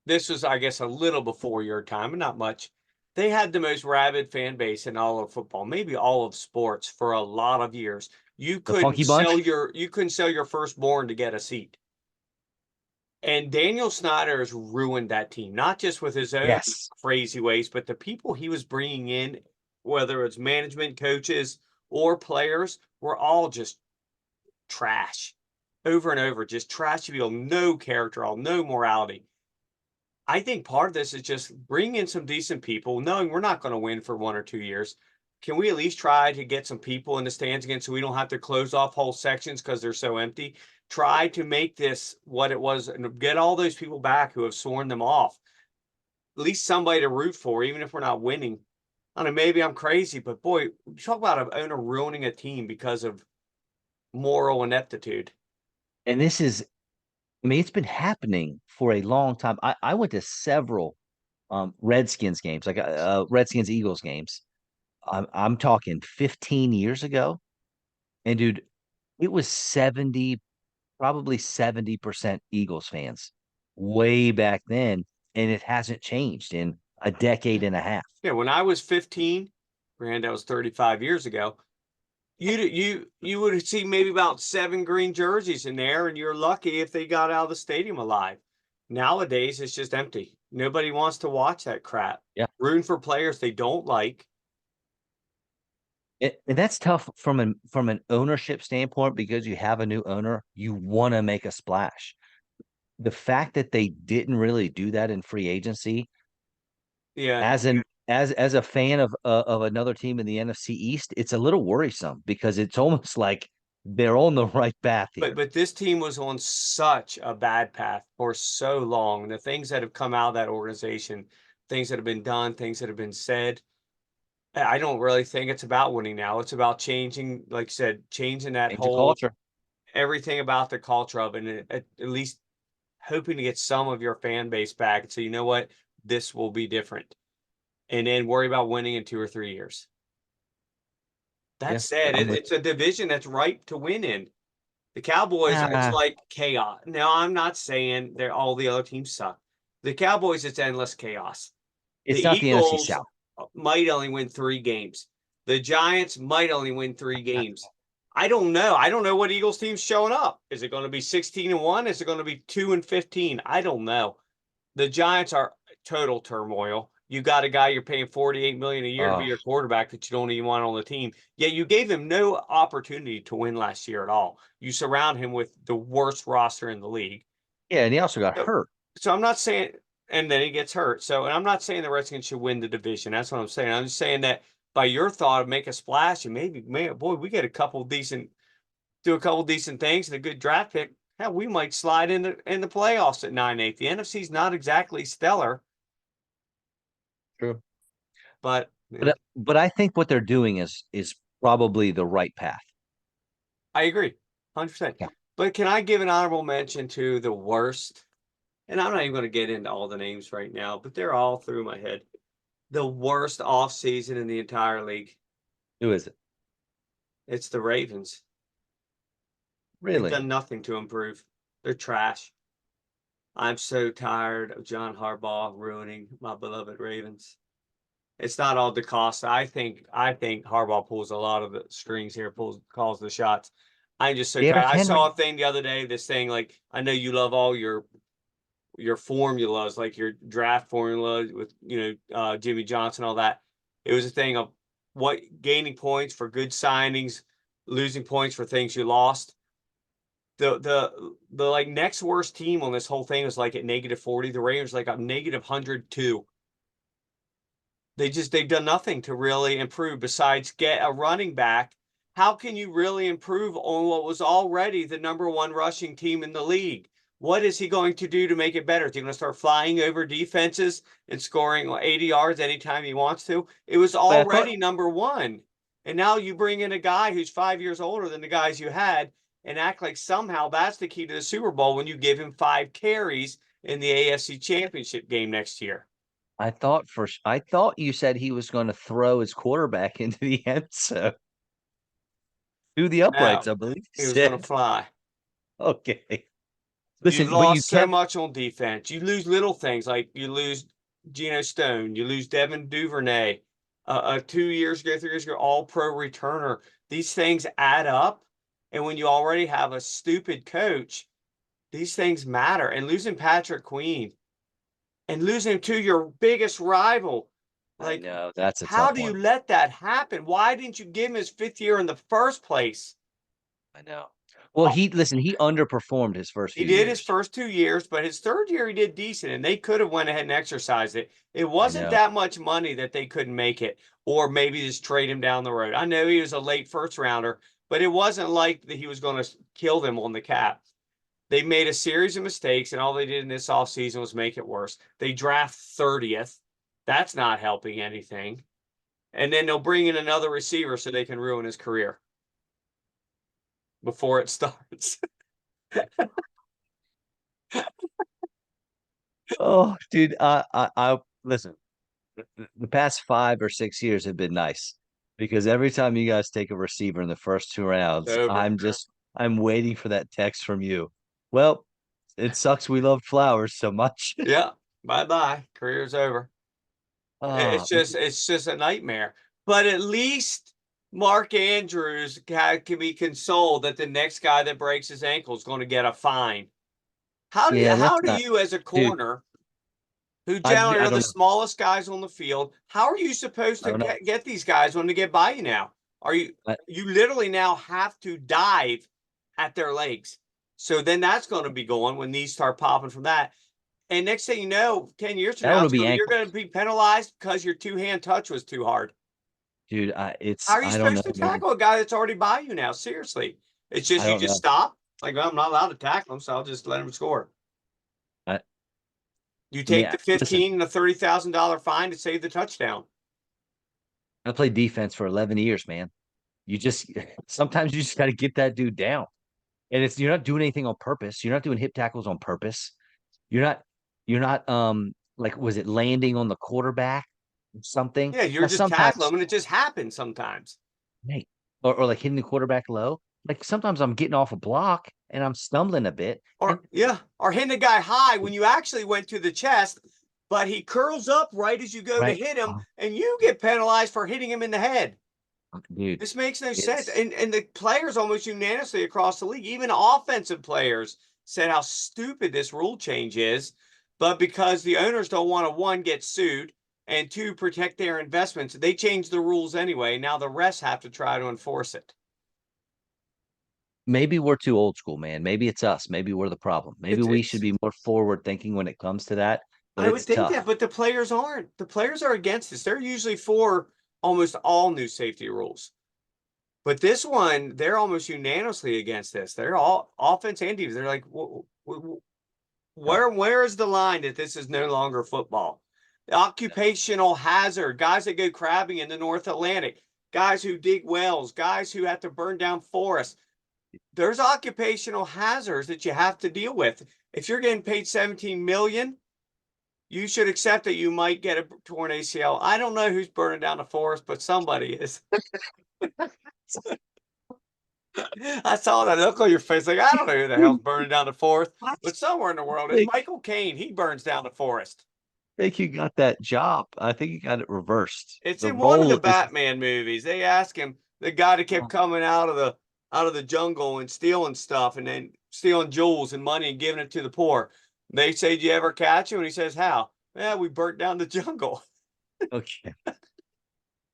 S2: this was, I guess, a little before your time, but not much. They had the most rabid fan base in all of football, maybe all of sports for a lot of years.
S1: The Funky Bunch?
S2: You couldn't sell your firstborn to get a seat. And Daniel Snyder has ruined that team, not just with his own
S1: Yes.
S2: crazy ways, but the people he was bringing in, whether it's management, coaches, or players, were all just trash over and over, just trashy people, no character, all no morality. I think part of this is just bring in some decent people, knowing we're not going to win for 1 or 2 years. Can we at least try to get some people in the stands again so we don't have to close off whole sections because they're so empty? Try to make this what it was and get all those people back who have sworn them off. At least somebody to root for, even if we're not winning. I don't know, maybe I'm crazy, but boy, talk about an owner ruining a team because of moral ineptitude.
S1: And I mean, it's been happening for a long time. I went to several Redskins games, like Redskins Eagles games. I'm talking 15 years ago. And dude, it was 70, probably 70% Eagles fans way back then. And it hasn't changed in a decade and a half.
S2: Yeah, when I was 15, granted that was 35 years ago, you would see maybe about 7 green jerseys in there, and you're lucky if they got out of the stadium alive. Nowadays, it's just empty. Nobody wants to watch that crap.
S1: Yeah.
S2: Rooting for players they don't like.
S1: And that's tough from an ownership standpoint because you have a new owner, you want to make a splash. The fact that they didn't really do that in free agency,
S2: Yeah,
S1: as a fan of another team in the NFC East, it's a little worrisome because it's almost like they're on the right path
S2: but
S1: here.
S2: this team was on such a bad path for so long. The things that have come out of that organization, things that have been done, things that have been said. I don't really think it's about winning now. It's about changing, like you said, changing that
S1: Change the
S2: whole
S1: culture.
S2: everything about the culture of it, and at least hoping to get some of your fan base back and say, you know what, this will be different, and then worry about winning in 2 or 3 years. That
S1: Yeah,
S2: said,
S1: I'm with
S2: it's a division that's ripe to win in. The Cowboys, it's
S1: Ah,
S2: like chaos. Now, I'm not saying they're all the other teams suck. The Cowboys, it's endless chaos. The
S1: it's not the NFC
S2: Eagles
S1: South.
S2: might only win 3 games. The Giants might only win 3 games. I don't know. I don't know what Eagles team's showing up. Is it going to be 16-1? Is it going to be 2-15? I don't know. The Giants are total turmoil. You got a guy you're paying 48 million a year to be
S1: Oh,
S2: your quarterback that you don't even want on the team. Yet you gave him no opportunity to win last year at all. You surround him with the worst roster in the league.
S1: yeah, and he also got
S2: So,
S1: hurt.
S2: so I'm not saying, and then he gets hurt. So, and I'm not saying the Redskins should win the division. That's what I'm saying. I'm just saying that by your thought of make a splash and maybe, man, boy, we get do a couple decent things and a good draft pick. Hell, we might slide in the playoffs at 9-8. The NFC's not exactly stellar,
S1: True.
S2: but
S1: But I think what they're doing is probably the right path.
S2: I agree, 100%.
S1: Yeah.
S2: But can I give an honorable mention to the worst? And I'm not even going to get into all the names right now, but they're all through my head. The worst offseason in the entire league.
S1: Who is it?
S2: It's the Ravens. They've
S1: Really?
S2: done nothing to improve. They're trash. I'm so tired of John Harbaugh ruining my beloved Ravens. It's not all DeCosta. I think Harbaugh pulls a lot of the strings here, calls the shots. I'm just so tired.
S1: Derrick
S2: I saw
S1: Henry.
S2: a thing the other day, this thing like I know you love all your formulas, like your draft formula with Jimmy Johnson, all that. It was a thing of what gaining points for good signings, losing points for things you lost. The like next worst team on this whole thing was like at -40. The Ravens like a -102. They've done nothing to really improve besides get a running back. How can you really improve on what was already the #1 rushing team in the league? What is he going to do to make it better? Is he going to start flying over defenses and scoring 80 yards anytime he wants to? It was
S1: Wait, I thought
S2: already #1. And now you bring in a guy who's 5 years older than the guys you had and act like somehow that's the key to the Super Bowl when you give him 5 carries in the AFC Championship game next year.
S1: I thought you said he was going to throw his quarterback into the end zone through the uprights,
S2: No,
S1: I believe you
S2: he was going to
S1: said.
S2: fly.
S1: Okay.
S2: You
S1: Listen, but you
S2: lost so
S1: kept
S2: much on defense. You lose little things like you lose Geno Stone, you lose Devin Duvernay, 2 years ago, 3 years ago, all pro returner. These things add up. And when you already have a stupid coach, these things matter. And losing Patrick Queen and losing to your biggest rival,
S1: I
S2: like,
S1: know that's a
S2: how
S1: tough
S2: do you
S1: one.
S2: let that happen? Why didn't you give him his 5th year in the first place?
S1: I know. Well, he underperformed his first
S2: He
S1: few
S2: did his
S1: years.
S2: first 2 years, but his third year he did decent, and they could have went ahead and exercised it. It
S1: I
S2: wasn't
S1: know.
S2: that much money that they couldn't make it, or maybe just trade him down the road. I know he was a late first rounder, but it wasn't like that he was going to kill them on the cap. They made a series of mistakes, and all they did in this offseason was make it worse. They draft 30th. That's not helping anything. And then they'll bring in another receiver so they can ruin his career before it starts.
S1: Oh, dude, I listen. The past 5 or 6 years have been nice because every time you guys take a receiver in the first two
S2: It's
S1: rounds,
S2: over.
S1: I'm waiting for that text from you. Well, it sucks we loved Flowers so much.
S2: Yeah. Bye bye. Career's over.
S1: Ah,
S2: It's just a nightmare. But at least Mark Andrews can be consoled that the next guy that breaks his ankle is going to get a fine. How do you
S1: yeah, let's
S2: how do
S1: not,
S2: you as a
S1: dude.
S2: corner who generally
S1: I
S2: are the
S1: don't know.
S2: smallest guys on the field, how are you supposed
S1: I
S2: to
S1: don't know.
S2: get these guys when they get by you now? Are
S1: I,
S2: you literally now have to dive at their legs? So then that's going to be going when these start popping from that. And next thing you know, 10 years from
S1: that
S2: now,
S1: one will be
S2: you're going to
S1: ankles,
S2: be penalized because your two-hand touch was too hard.
S1: dude.
S2: How are you
S1: I don't
S2: supposed
S1: know,
S2: to
S1: man.
S2: tackle a guy that's already by you now? Seriously. It's
S1: I
S2: just you
S1: don't
S2: just
S1: know.
S2: stop. Like, well, I'm not allowed to tackle him, so I'll just let him score.
S1: I,
S2: You
S1: I mean,
S2: take the
S1: listen.
S2: 15 and the $30,000 fine to save the touchdown.
S1: I played defense for 11 years, man. You just sometimes you just got to get that dude down. And it's you're not doing anything on purpose. You're not doing hip tackles on purpose. You're not like was it landing on the quarterback or something?
S2: Yeah, you're
S1: Now
S2: just tackling
S1: sometimes
S2: them, and it just happens sometimes.
S1: hey, or like hitting the quarterback low. like sometimes I'm getting off a block and I'm stumbling a bit. And
S2: or hitting a guy high when you actually went to the chest, but he curls up right as you go to
S1: right,
S2: hit him, and you get penalized for hitting him in the head.
S1: dude,
S2: This makes no sense.
S1: it's
S2: And the players almost unanimously across the league, even offensive players, said how stupid this rule change is. But because the owners don't want to, one, get sued, and two, protect their investments, they changed the rules anyway. Now the rest have to try to enforce it.
S1: maybe we're too old school, man. Maybe it's us. Maybe we're the problem. Maybe we should
S2: It's
S1: be more forward thinking when it comes to that. But
S2: I would
S1: it's
S2: think that,
S1: tough.
S2: but the players aren't. The players are against this. They're usually for almost all new safety rules. But this one, they're almost unanimously against this. They're all offense and defense. They're like,
S1: No,
S2: where is the line that this is no longer football? The occupational hazard, guys that go crabbing in the North Atlantic, guys who dig wells, guys who have to burn down forests. There's occupational hazards that you have to deal with. If you're getting paid 17 million, you should accept that you might get a torn ACL. I don't know who's burning down the forest, but somebody is. I saw that look on your face. Like, I don't know who the hell's burning down the forest,
S1: I
S2: but somewhere in the world is
S1: think
S2: Michael Caine. He burns down the forest.
S1: think you got that job. I think you got it reversed.
S2: It's
S1: The
S2: in one of the
S1: role is
S2: Batman movies. They ask him, the guy that kept coming out of the jungle and stealing stuff and then stealing jewels and money and giving it to the poor. They say, "Did you ever catch him?" And he says, "How?" Yeah, we burnt down the jungle.
S1: okay.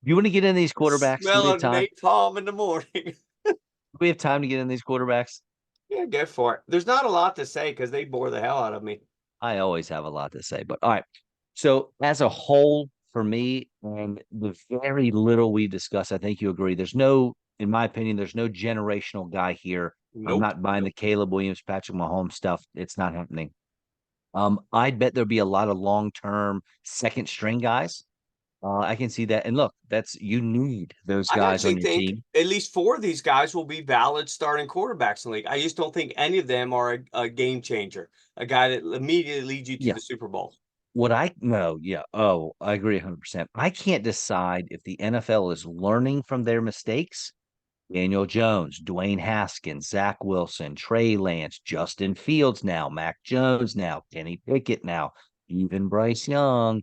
S1: You want to get in these quarterbacks? Do we
S2: Smell
S1: have
S2: of
S1: time?
S2: napalm in the morning.
S1: Do we have time to get in these quarterbacks?
S2: Yeah, go for it. There's not a lot to say because they bore the hell out of me.
S1: I always have a lot to say, but all right. So as a whole, for me, and the very little we discuss, I think you agree. There's no, in my opinion, there's no generational guy here. I'm
S2: Nope.
S1: not buying the Caleb Williams, Patrick Mahomes stuff. It's not happening. I'd bet there'll be a lot of long-term second string guys. I can see that. And look, that's you need those
S2: I
S1: guys
S2: actually
S1: on your
S2: think
S1: team.
S2: at least four of these guys will be valid starting quarterbacks in the league. I just don't think any of them are a game changer, a guy that immediately leads you to
S1: Yeah.
S2: the Super Bowl.
S1: What I no, yeah. Oh, I agree 100%. I can't decide if the NFL is learning from their mistakes. Daniel Jones, Dwayne Haskins, Zach Wilson, Trey Lance, Justin Fields now, Mac Jones now, Kenny Pickett now, even Bryce Young.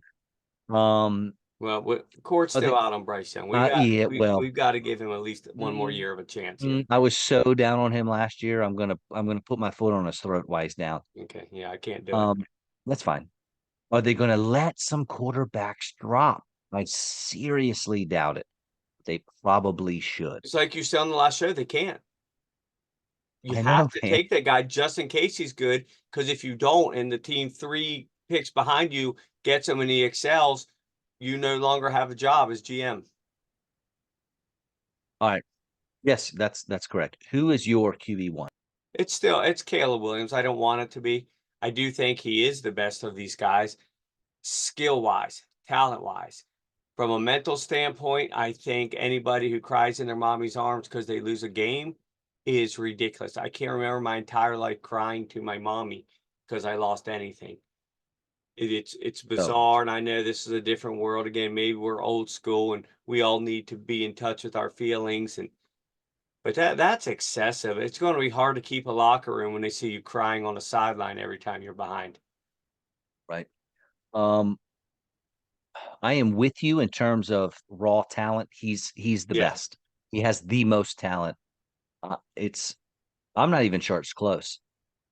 S1: Um,
S2: Well, the court's
S1: are
S2: still
S1: they,
S2: out on Bryce Young. We got
S1: yeah, well,
S2: we've got to give him at least one more
S1: mm,
S2: year of a chance here.
S1: I was so down on him last year. I'm gonna put my foot on his throat while he's down.
S2: Okay, yeah, I can't do it.
S1: Um, that's fine. Are they gonna let some quarterbacks drop? I seriously doubt it. They probably should.
S2: It's like you said on the last show, they can't. You
S1: I know,
S2: have to
S1: man.
S2: take that guy just in case he's good, because if you don't, and the team three picks behind you gets him and he excels, you no longer have a job as GM.
S1: All right. Yes, that's correct. Who is your QB1?
S2: It's Caleb Williams. I don't want it to be. I do think he is the best of these guys, skill wise, talent wise. From a mental standpoint, I think anybody who cries in their mommy's arms because they lose a game is ridiculous. I can't remember my entire life crying to my mommy because I lost anything. It's
S1: Oh,
S2: bizarre, and I know this is a different world. Again, maybe we're old school and we all need to be in touch with our feelings, and but that's excessive. It's going to be hard to keep a locker room when they see you crying on the sideline every time you're behind.
S1: right. Um, I am with you in terms of raw talent. He's the
S2: Yeah.
S1: best. He has the most talent. It's I'm not even sure it's close.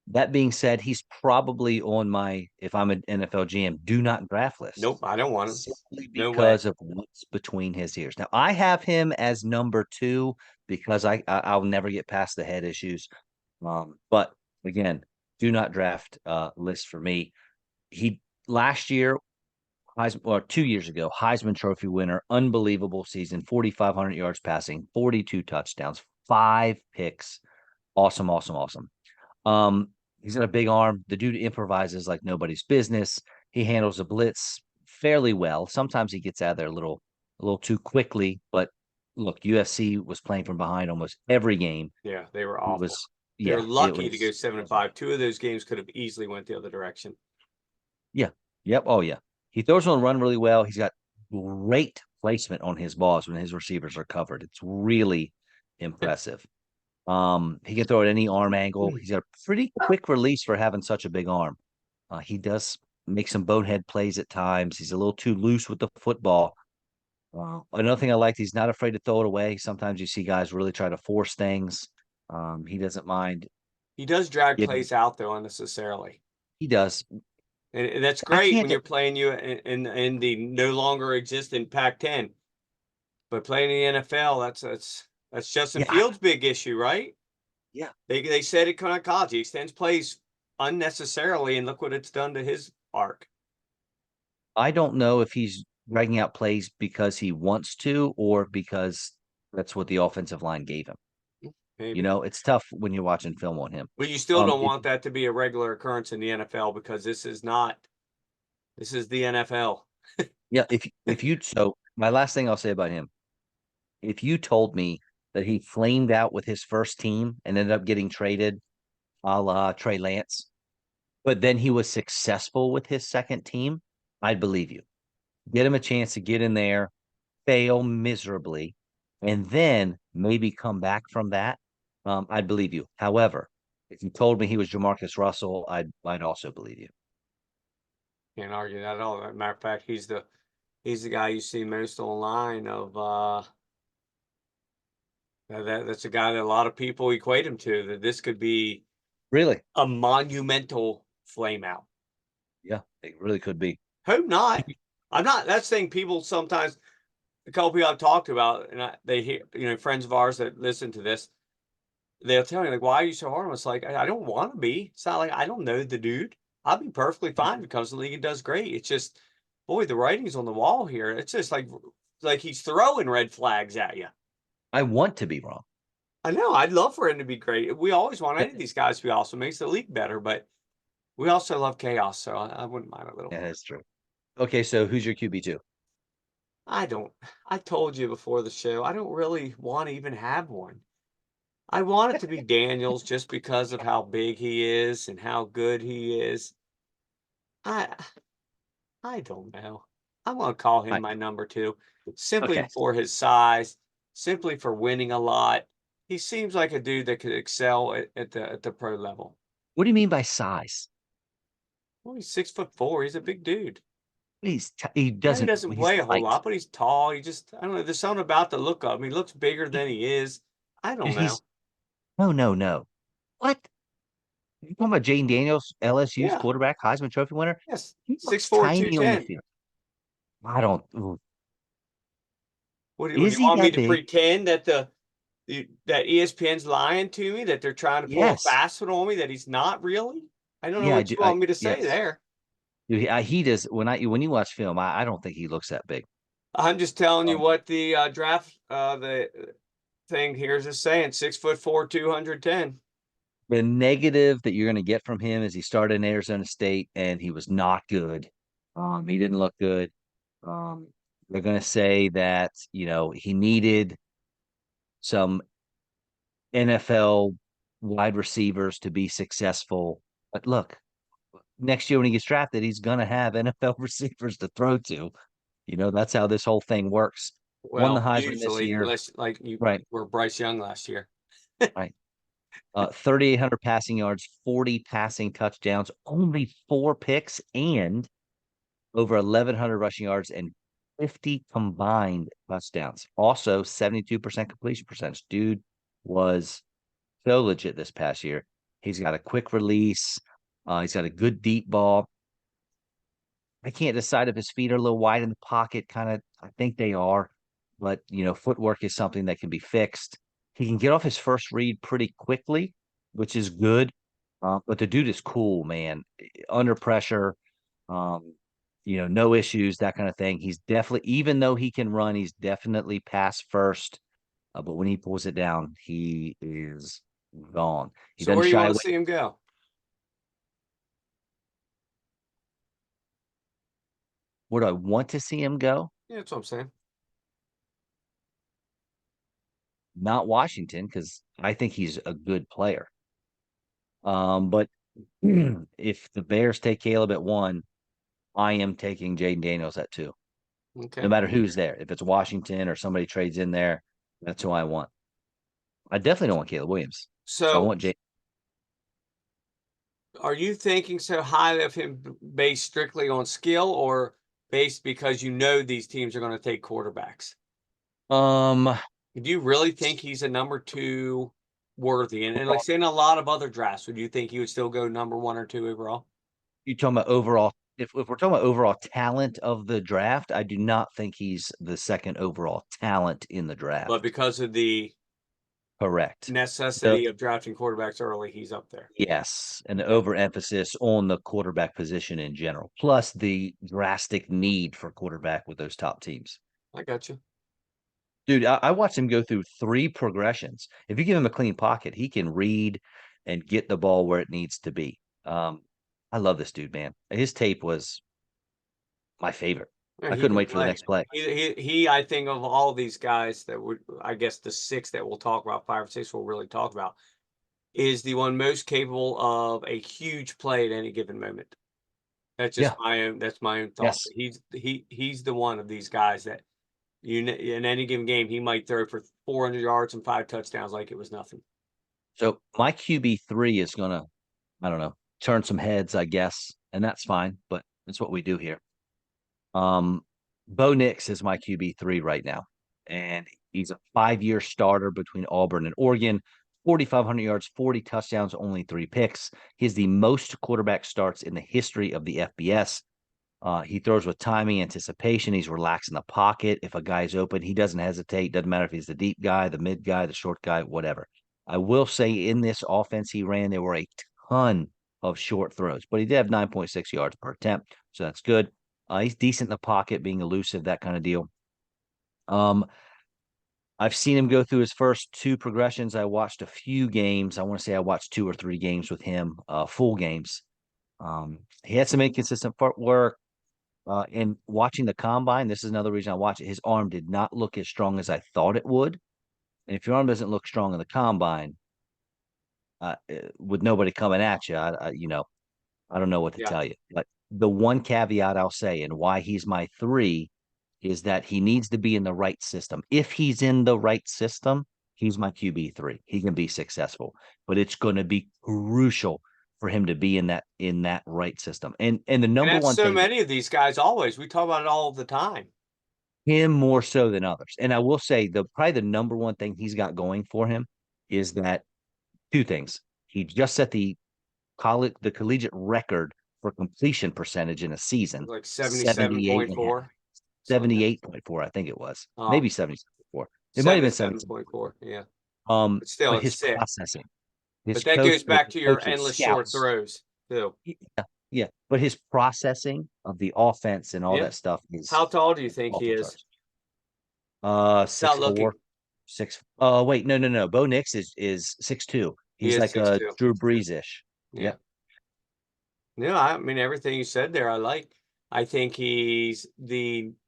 S1: That being said, he's probably on my if I'm an NFL GM, do not draft list
S2: Nope, I don't want him.
S1: simply
S2: No way.
S1: because of what's between his ears. Now I have him as number two because I'll never get past the head issues. But again, do not draft list for me. He last year Heisman, or 2 years ago, Heisman Trophy winner, unbelievable season, 4,500 yards passing, 42 touchdowns, 5 picks. Awesome, awesome, awesome. He's got a big arm. The dude improvises like nobody's business. He handles a blitz fairly well. Sometimes he gets out of there a little too quickly. But look, USC was playing from behind almost every game.
S2: Yeah, they were
S1: It
S2: awful.
S1: was,
S2: They were
S1: yeah, it
S2: lucky to go
S1: was,
S2: 7-5. Two of those games could have easily went the other direction.
S1: yeah, yep, oh yeah. He throws on the run really well. He's got great placement on his balls when his receivers are covered. It's really
S2: And
S1: impressive. He can throw at any arm angle.
S2: Hmm.
S1: He's got a pretty quick release for having such a big arm. He does make some bonehead plays at times. He's a little too loose with the football. Another thing I liked, he's not afraid to throw it away. Sometimes you see guys really try to force things. He doesn't mind
S2: He does drag
S1: getting.
S2: plays out though unnecessarily.
S1: He does.
S2: And that's
S1: I
S2: great
S1: can't.
S2: when you're playing you in the no longer existent Pac-10. But playing in the NFL, that's Justin
S1: Yeah,
S2: Fields' big issue, right?
S1: yeah.
S2: They said it kind of college. He extends plays unnecessarily, and look what it's done to his arc.
S1: I don't know if he's dragging out plays because he wants to or because that's what the offensive line gave him. You
S2: Maybe.
S1: know, it's tough when you're watching film on him.
S2: But you still don't
S1: If
S2: want that to be a regular occurrence in the NFL because this is the NFL.
S1: yeah, if you so my last thing I'll say about him, if you told me that he flamed out with his first team and ended up getting traded a la Trey Lance, but then he was successful with his second team, I'd believe you. Get him a chance to get in there, fail miserably, and then maybe come back from that. I'd believe you. However, if you told me he was Jamarcus Russell, I'd also believe you.
S2: Can't argue that at all. As a matter of fact, he's the guy you see most online of that's a guy that a lot of people equate him to, that this could be
S1: Really?
S2: a monumental flame out.
S1: Yeah, it really could be.
S2: Hope not. I'm not. That's the thing. People sometimes, a couple people I've talked about, and they hear, friends of ours that listen to this, they'll tell me like, "Why are you so hard on him?" It's like I don't want to be. It's not like I don't know the dude. I'll be perfectly fine because the league and does great. It's just, boy, the writing's on the wall here. It's just like he's throwing red flags at you.
S1: I want to be wrong.
S2: I know. I'd love for him to be great. We always want
S1: Yeah,
S2: any of these guys to be awesome. Makes the league better, but we also love chaos, so I wouldn't mind a little.
S1: that's true. Okay, so who's your QB2?
S2: I don't. I told you before the show, I don't really want to even have one. I want it to be Daniels just because of how big he is and how good he is. I I don't know. I'm gonna call him
S1: Hi.
S2: my number two, simply
S1: Okay.
S2: for his size, simply for winning a lot. He seems like a dude that could excel at the pro level.
S1: What do you mean by size?
S2: Well, he's 6'4". He's a big dude.
S1: He
S2: I know he
S1: doesn't
S2: doesn't
S1: he's
S2: weigh a whole
S1: light.
S2: lot, but he's tall. He just, I don't know. There's something about the look of him. He looks bigger
S1: He,
S2: than he is. I don't know.
S1: he's no, no, no. What? You talking about Jane Daniels, LSU's
S2: Yeah.
S1: quarterback, Heisman Trophy winner?
S2: Yes.
S1: He
S2: Six
S1: looks
S2: four, two
S1: tiny on the
S2: ten.
S1: field. I don't. Ooh.
S2: Would
S1: Is
S2: you
S1: he
S2: want me
S1: that
S2: to
S1: big?
S2: pretend that that ESPN's lying to me, that they're trying to pull a
S1: Yes.
S2: fast one on me, that he's not really? I don't know
S1: Yeah, I
S2: what
S1: do.
S2: you want me to say
S1: Yes.
S2: there.
S1: Dude, he does. When you watch film, I don't think he looks that big.
S2: I'm just telling you
S1: Um,
S2: what the draft the thing here is just saying 6'4", 210.
S1: the negative that you're going to get from him is he started in Arizona State and he was not good. He didn't look good. Um, they're going to say that he needed some NFL wide receivers to be successful. But look, next year when he gets drafted, he's going to have NFL receivers to throw to. That's how this whole thing works. Won the
S2: Well,
S1: Heisman this
S2: usually,
S1: year.
S2: unless like you
S1: Right,
S2: were Bryce Young last year.
S1: right. 3,800 passing yards, 40 passing touchdowns, only 4 picks, and over 1,100 rushing yards and 50 combined touchdowns. Also, 72% completion percentage. Dude was so legit this past year. He's got a quick release. He's got a good deep ball. I can't decide if his feet are a little wide in the pocket. Kind of, I think they are, but footwork is something that can be fixed. He can get off his first read pretty quickly, which is good. But the dude is cool, man. Under pressure, um, no issues, that kind of thing. He's definitely, even though he can run, he's definitely pass first. But when he pulls it down, he is gone. He
S2: So
S1: doesn't
S2: where do you
S1: shy
S2: want to
S1: away.
S2: see him go?
S1: Where do I want to see him go?
S2: Yeah, that's what I'm saying.
S1: Not Washington, because I think he's a good player. But if the Bears take Caleb at 1, I am taking Jaden Daniels at 2. No
S2: Okay.
S1: matter who's there. If it's Washington or somebody trades in there, that's who I want. I definitely don't want Caleb Williams. I
S2: So
S1: want Jay.
S2: are you thinking so highly of him based strictly on skill or based because you know these teams are going to take quarterbacks?
S1: Um,
S2: Do you really think he's a number two worthy? And like
S1: overall,
S2: say in a lot of other drafts, would you think he would still go number one or two overall?
S1: you talking about overall? If we're talking about overall talent of the draft, I do not think he's the second overall talent in the
S2: But
S1: draft.
S2: because of the
S1: Correct. The
S2: necessity of drafting quarterbacks early, he's up there.
S1: Yes, and the
S2: Okay.
S1: overemphasis on the quarterback position in general, plus the drastic need for quarterback with those top teams.
S2: I got you.
S1: Dude, I watched him go through three progressions. If you give him a clean pocket, he can read and get the ball where it needs to be. I love this dude, man. His tape was my favorite.
S2: Yeah,
S1: I
S2: he
S1: couldn't
S2: can
S1: wait for the
S2: play.
S1: next play.
S2: I think of all these guys that would, I guess the six that we'll talk about, five or six we'll really talk about, is the one most capable of a huge play at any given moment. That's just
S1: Yeah.
S2: that's my own thought.
S1: Yes.
S2: He's the one of these guys that in any given game he might throw for 400 yards and five touchdowns like it was nothing.
S1: So my QB3 is gonna, I don't know, turn some heads, I guess, and that's fine, but it's what we do here. Um, Bo Nix is my QB3 right now, and he's a 5-year starter between Auburn and Oregon. 4,500 yards, 40 touchdowns, only 3 picks. He has the most quarterback starts in the history of the FBS. He throws with timing, anticipation. He's relaxed in the pocket. If a guy's open, he doesn't hesitate. Doesn't matter if he's the deep guy, the mid guy, the short guy, whatever. I will say in this offense he ran, there were a ton of short throws, but he did have 9.6 yards per attempt, so that's good. He's decent in the pocket, being elusive, that kind of deal. Um, I've seen him go through his first two progressions. I watched a few games. I want to say I watched 2 or 3 games with him, full games. He had some inconsistent footwork. And watching the combine, this is another reason I watch it. His arm did not look as strong as I thought it would. And if your arm doesn't look strong in the combine, with nobody coming at you, I don't know what to
S2: Yeah.
S1: tell you. But the one caveat I'll say, and why he's my three, is that he needs to be in the right system. If he's in the right system, he's my QB3. He can be successful, but it's going to be crucial for him to be in that right system. And the
S2: And
S1: number
S2: that's
S1: one
S2: so
S1: thing that
S2: many of these guys always. We talk about it all the time.
S1: him more so than others. And I will say the probably the number one thing he's got going for him is that two things. He just set the collegiate record for completion percentage in a season,
S2: Like
S1: 78 and a half,
S2: 77.4, something like that.
S1: 78.4, I think it was.
S2: Oh,
S1: Maybe 77.4. It might have been
S2: 77.4.
S1: 77.4.
S2: Yeah. But still,
S1: But
S2: it's
S1: his
S2: sick.
S1: processing,
S2: But that goes back to your
S1: coach,
S2: endless short
S1: scouts.
S2: throws, too.
S1: Yeah, yeah. But his processing of the offense and all
S2: Yeah.
S1: that stuff is
S2: How tall do you think
S1: off
S2: he
S1: the
S2: is?
S1: charts.
S2: Without
S1: 6'4",
S2: looking,
S1: 6. Wait, no. Bo Nix is 6'2".
S2: he
S1: He's
S2: is
S1: like
S2: six
S1: a
S2: two.
S1: Drew Brees-ish.
S2: Yeah.
S1: Yep.
S2: Yeah, I mean, everything you said there, I like. I think he's the, uh,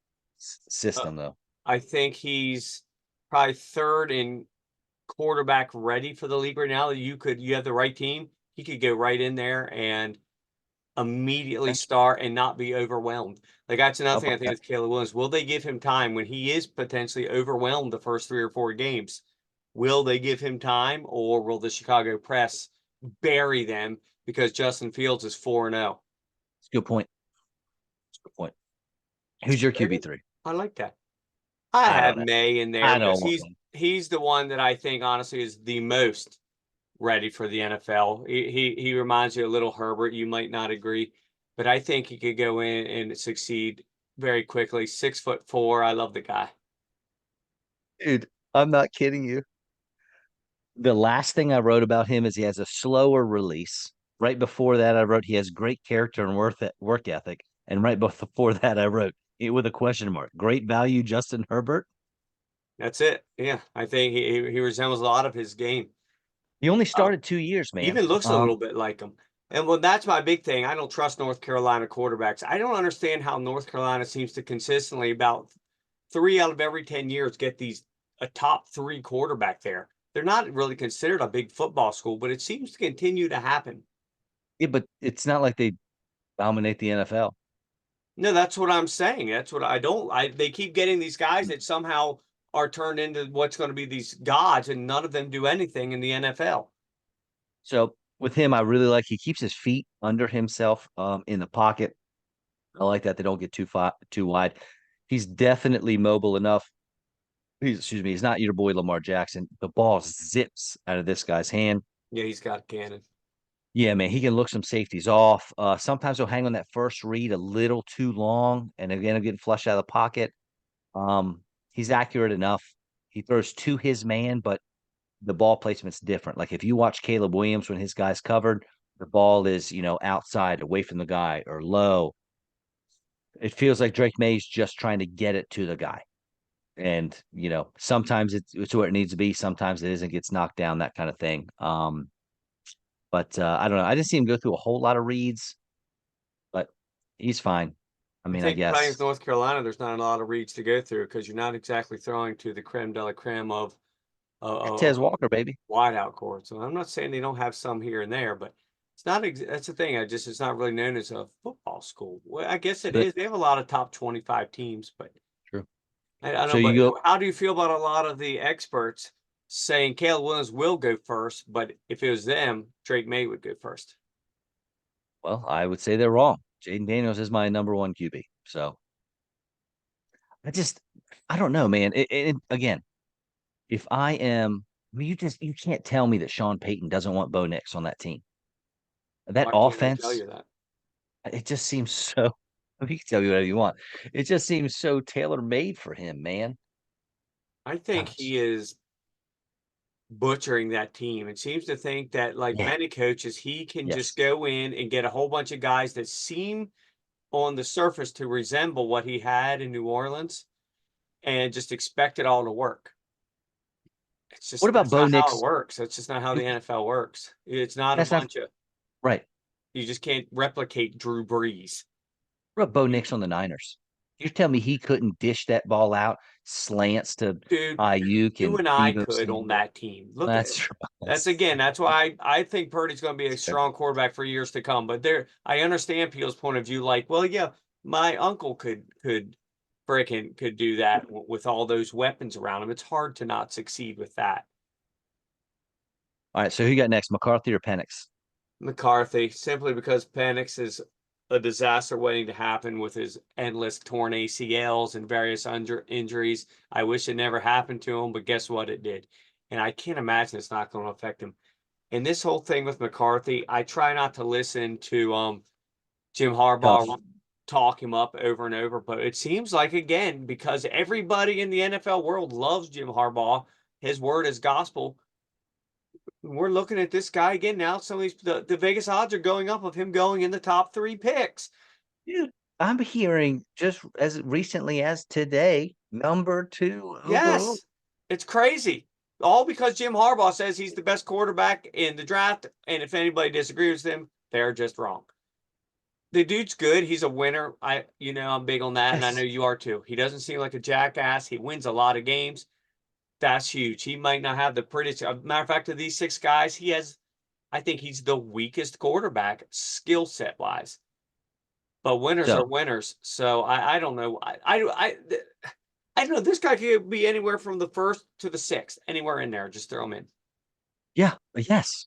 S1: System though.
S2: I think he's probably third in quarterback ready for the league right now. You have the right team. He could go right in there and immediately
S1: Okay.
S2: start and not be overwhelmed. Like that's
S1: How
S2: another thing I
S1: about
S2: think
S1: that?
S2: with Caleb Williams. Will they give him time when he is potentially overwhelmed the first 3 or 4 games? Will they give him time, or will the Chicago press bury them because Justin Fields is 4-0?
S1: It's a good point. It's a good point. Who's your
S2: Very
S1: QB
S2: good.
S1: three?
S2: I like that. I
S1: I
S2: have
S1: don't know.
S2: May in there
S1: I
S2: because
S1: don't want
S2: he's the one that I think honestly is the most ready for the NFL. He reminds you a little Herbert. You might not agree, but I think he could go in and succeed very quickly. 6'4". I love the guy.
S1: Dude, I'm not kidding you. The last thing I wrote about him is he has a slower release. Right before that, I wrote he has great character and work ethic. And right before that, I wrote it with a question mark. Great value, Justin Herbert.
S2: That's it. Yeah, I think he resembles a lot of his game.
S1: He only
S2: Uh,
S1: started 2 years, man.
S2: Even looks a little bit like him. And well, that's my big thing. I don't trust North Carolina quarterbacks. I don't understand how North Carolina seems to consistently about 3 out of every 10 years get a top three quarterback there. They're not really considered a big football school, but it seems to continue to happen.
S1: Yeah, but it's not like they dominate the NFL.
S2: No, that's what I'm saying. That's what I don't. They keep getting these guys that somehow are turned into what's going to be these gods, and none of them do anything in the NFL.
S1: So with him, I really like he keeps his feet under himself in the pocket. I like that they don't get too wide. He's definitely mobile enough. Excuse me, he's not your boy Lamar Jackson. The ball zips out of this guy's hand.
S2: Yeah, he's got a cannon.
S1: Yeah, man, he can look some safeties off. Sometimes he'll hang on that first read a little too long, and again, getting flushed out of the pocket. He's accurate enough. He throws to his man, but the ball placement's different. Like if you watch Caleb Williams when his guy's covered, the ball is, outside, away from the guy or low. It feels like Drake May's just trying to get it to the guy. And, sometimes it's where it needs to be. Sometimes it isn't, gets knocked down, that kind of thing. But I don't know. I didn't see him go through a whole lot of reads, but he's fine. I
S2: I
S1: mean, I
S2: think playing with
S1: guess
S2: North Carolina, there's not a lot of reads to go through because you're not exactly throwing to the creme de la creme
S1: Tez
S2: of
S1: Walker, baby.
S2: wide out courts. So I'm not saying they don't have some here and there, but it's not. That's the thing. It's not really known as a football school. Well, I guess it
S1: But
S2: is. They have a lot of top 25 teams, but
S1: true.
S2: I don't
S1: So
S2: know. But
S1: you go,
S2: how do you feel about a lot of the experts saying Caleb Williams will go first, but if it was them, Drake May would go first?
S1: well, I would say they're wrong. Jaden Daniels is my number one QB. So I just, I don't know, man. Again, if I am, I mean, you can't tell me that Sean Payton doesn't want Bo Nix on that team. That
S2: Why can't I tell
S1: offense,
S2: you that?
S1: it just seems so. I mean, you can tell me whatever you want. It just seems so tailor made for him, man.
S2: I think
S1: Gosh,
S2: he is butchering that team and seems to think that, like
S1: yeah,
S2: many coaches, he can just
S1: yes.
S2: go in and get a whole bunch of guys that seem on the surface to resemble what he had in New Orleans and just expect it all to work. It's
S1: What
S2: just
S1: about
S2: that's
S1: Bo
S2: not how it
S1: Nix?
S2: works. That's just not how the NFL works. It's not a
S1: That's not
S2: bunch of
S1: right.
S2: you just can't replicate Drew Brees.
S1: What about Bo
S2: You
S1: Nix on the Niners? You tell me he couldn't dish that ball out, slants to
S2: dude,
S1: Ayuk
S2: you
S1: and
S2: and I
S1: feed him
S2: could on
S1: some.
S2: that team. Look at
S1: That's true.
S2: that's
S1: That's,
S2: again, that's why I think Purdy's going to be a
S1: that's fair.
S2: strong quarterback for years to come. But there, I understand Peel's point of view. Like, well, yeah, my uncle could freaking could do that with all those weapons around him. It's hard to not succeed with that.
S1: All right, so who you got next, McCarthy or Penix?
S2: McCarthy, simply because Penix is a disaster waiting to happen with his endless torn ACLs and various injuries. I wish it never happened to him, but guess what? It did. And I can't imagine it's not going to affect him. And this whole thing with McCarthy, I try not to listen to Jim
S1: Tough.
S2: Harbaugh talk him up over and over, but it seems like again because everybody in the NFL world loves Jim Harbaugh, his word is gospel. We're looking at this guy again now. Some of these the Vegas odds are going up of him going in the top 3 picks.
S1: Dude, I'm hearing just as recently as today, number two overall.
S2: Yes, it's crazy. All because Jim Harbaugh says he's the best quarterback in the draft, and if anybody disagrees with him, they're just wrong. The dude's good. He's a winner. I'm big on that, and I know
S1: Yes.
S2: you are too. He doesn't seem like a jackass. He wins a lot of games. That's huge. He might not have the prettiest. Matter of fact, of these 6 guys, I think he's the weakest quarterback skill set wise. But winners are
S1: So,
S2: winners. So I don't know. I don't know. This guy could be anywhere from the first to the sixth, anywhere in there. Just throw him in.
S1: yeah, yes.